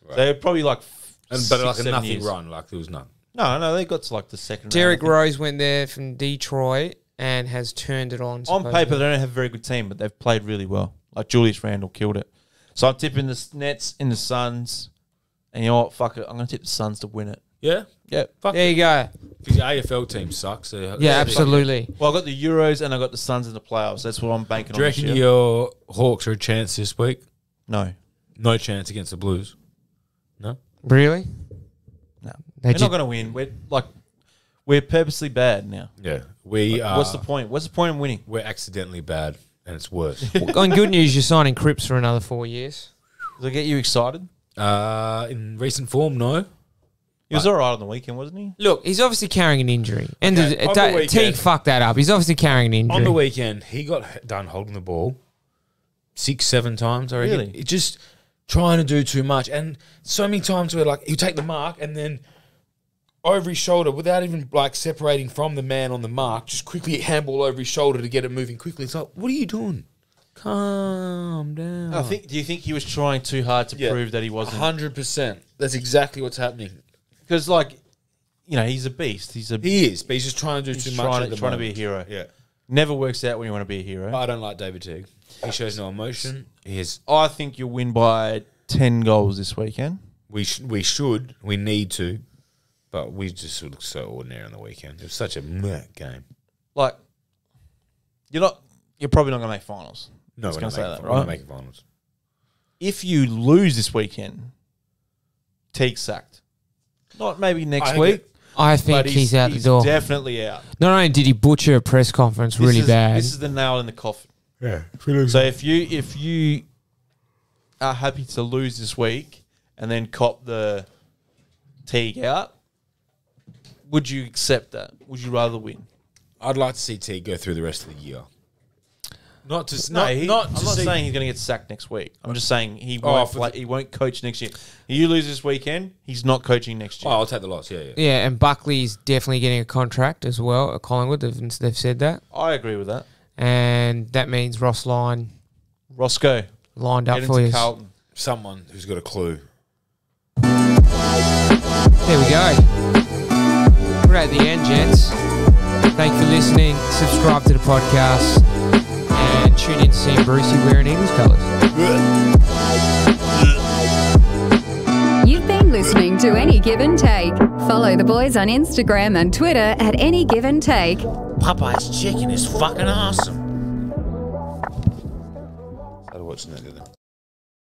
Right. They were probably like But 6, like a 7 nothing years. run. Like there was none. No, they got to like the second Derrick round. I Rose went there from Detroit and has turned it on. think. On supposedly. paper, they don't have a very good team, but they've played really well. Like Julius Randle killed it. So I'm tipping the Nets in the Suns. And you know what? Fuck it. I'm going to tip the Suns to win it. Yeah. Yep. Fuck There you go. Because your AFL team sucks. So Yeah, absolutely. Well, I got the Euros and I got the Suns in the playoffs. That's what I'm banking Do you on this reckon year. your Hawks are a chance this week? No. No chance against the Blues. No. Really? No. They We're just- not going to win. We're purposely bad now. Yeah, we are. What's the point? What's the point in winning? We're accidentally bad, and it's worse. On good news, you're signing Cripps for another 4 years. Does it get you excited? In recent form, no. He was all right on the weekend, wasn't he? Look, he's obviously carrying an injury. And Okay, on the weekend- Teague fucked that up. He's obviously carrying an injury. On the weekend, he got done holding the ball 6-7 times. I reckon. Really? It just trying to do too much, and so many times where like you take the mark and then over his shoulder without even like separating from the man on the mark, just quickly handball over his shoulder to get it moving quickly. It's like, what are you doing? Calm down. Do you think he was trying too hard to prove that he wasn't? 100%. That's exactly what's happening. Because, he's a beast. He is, but he's just trying to do too much. trying at the to be a moment. hero. Yeah. Never works out when you want to be a hero. I don't like David Teague. He shows no emotion. I think you'll win by 10 goals this weekend. We need to, but we just look so ordinary on the weekend. It was such a meh game. You're probably not going to make finals. No, Just we're gonna not, say making, that, we're right? not making finals. If you lose this weekend, Teague's sacked. Not maybe next week, I think but he's out the door. Definitely out. Not only did he butcher a press conference really bad. This is the nail in the coffin. Yeah. So if you are happy to lose this week and then cop the Teague out, would you accept that? Would you rather win? I'd like to see Teague go through the rest of the year. Not to I'm not see- saying he's going to get sacked next week. I'm just saying he won't coach next year. If you lose this weekend, he's not coaching next Oh, year. I'll take the loss. Yeah. Yeah, and Buckley's definitely getting a contract as well at Collingwood. They've said that. I agree with that. And that means Ross Lyon Roscoe, lined up get for into you. Carlton. Someone who's got a clue. There we go. We're at the end, gents. Thank you for listening. Subscribe to the podcast. And tune in to see Brucey wearing Eagles colours. You've been listening to Any Give and Take. Follow the boys on Instagram and Twitter at Any Give and Take. Popeye's chicken is fucking awesome.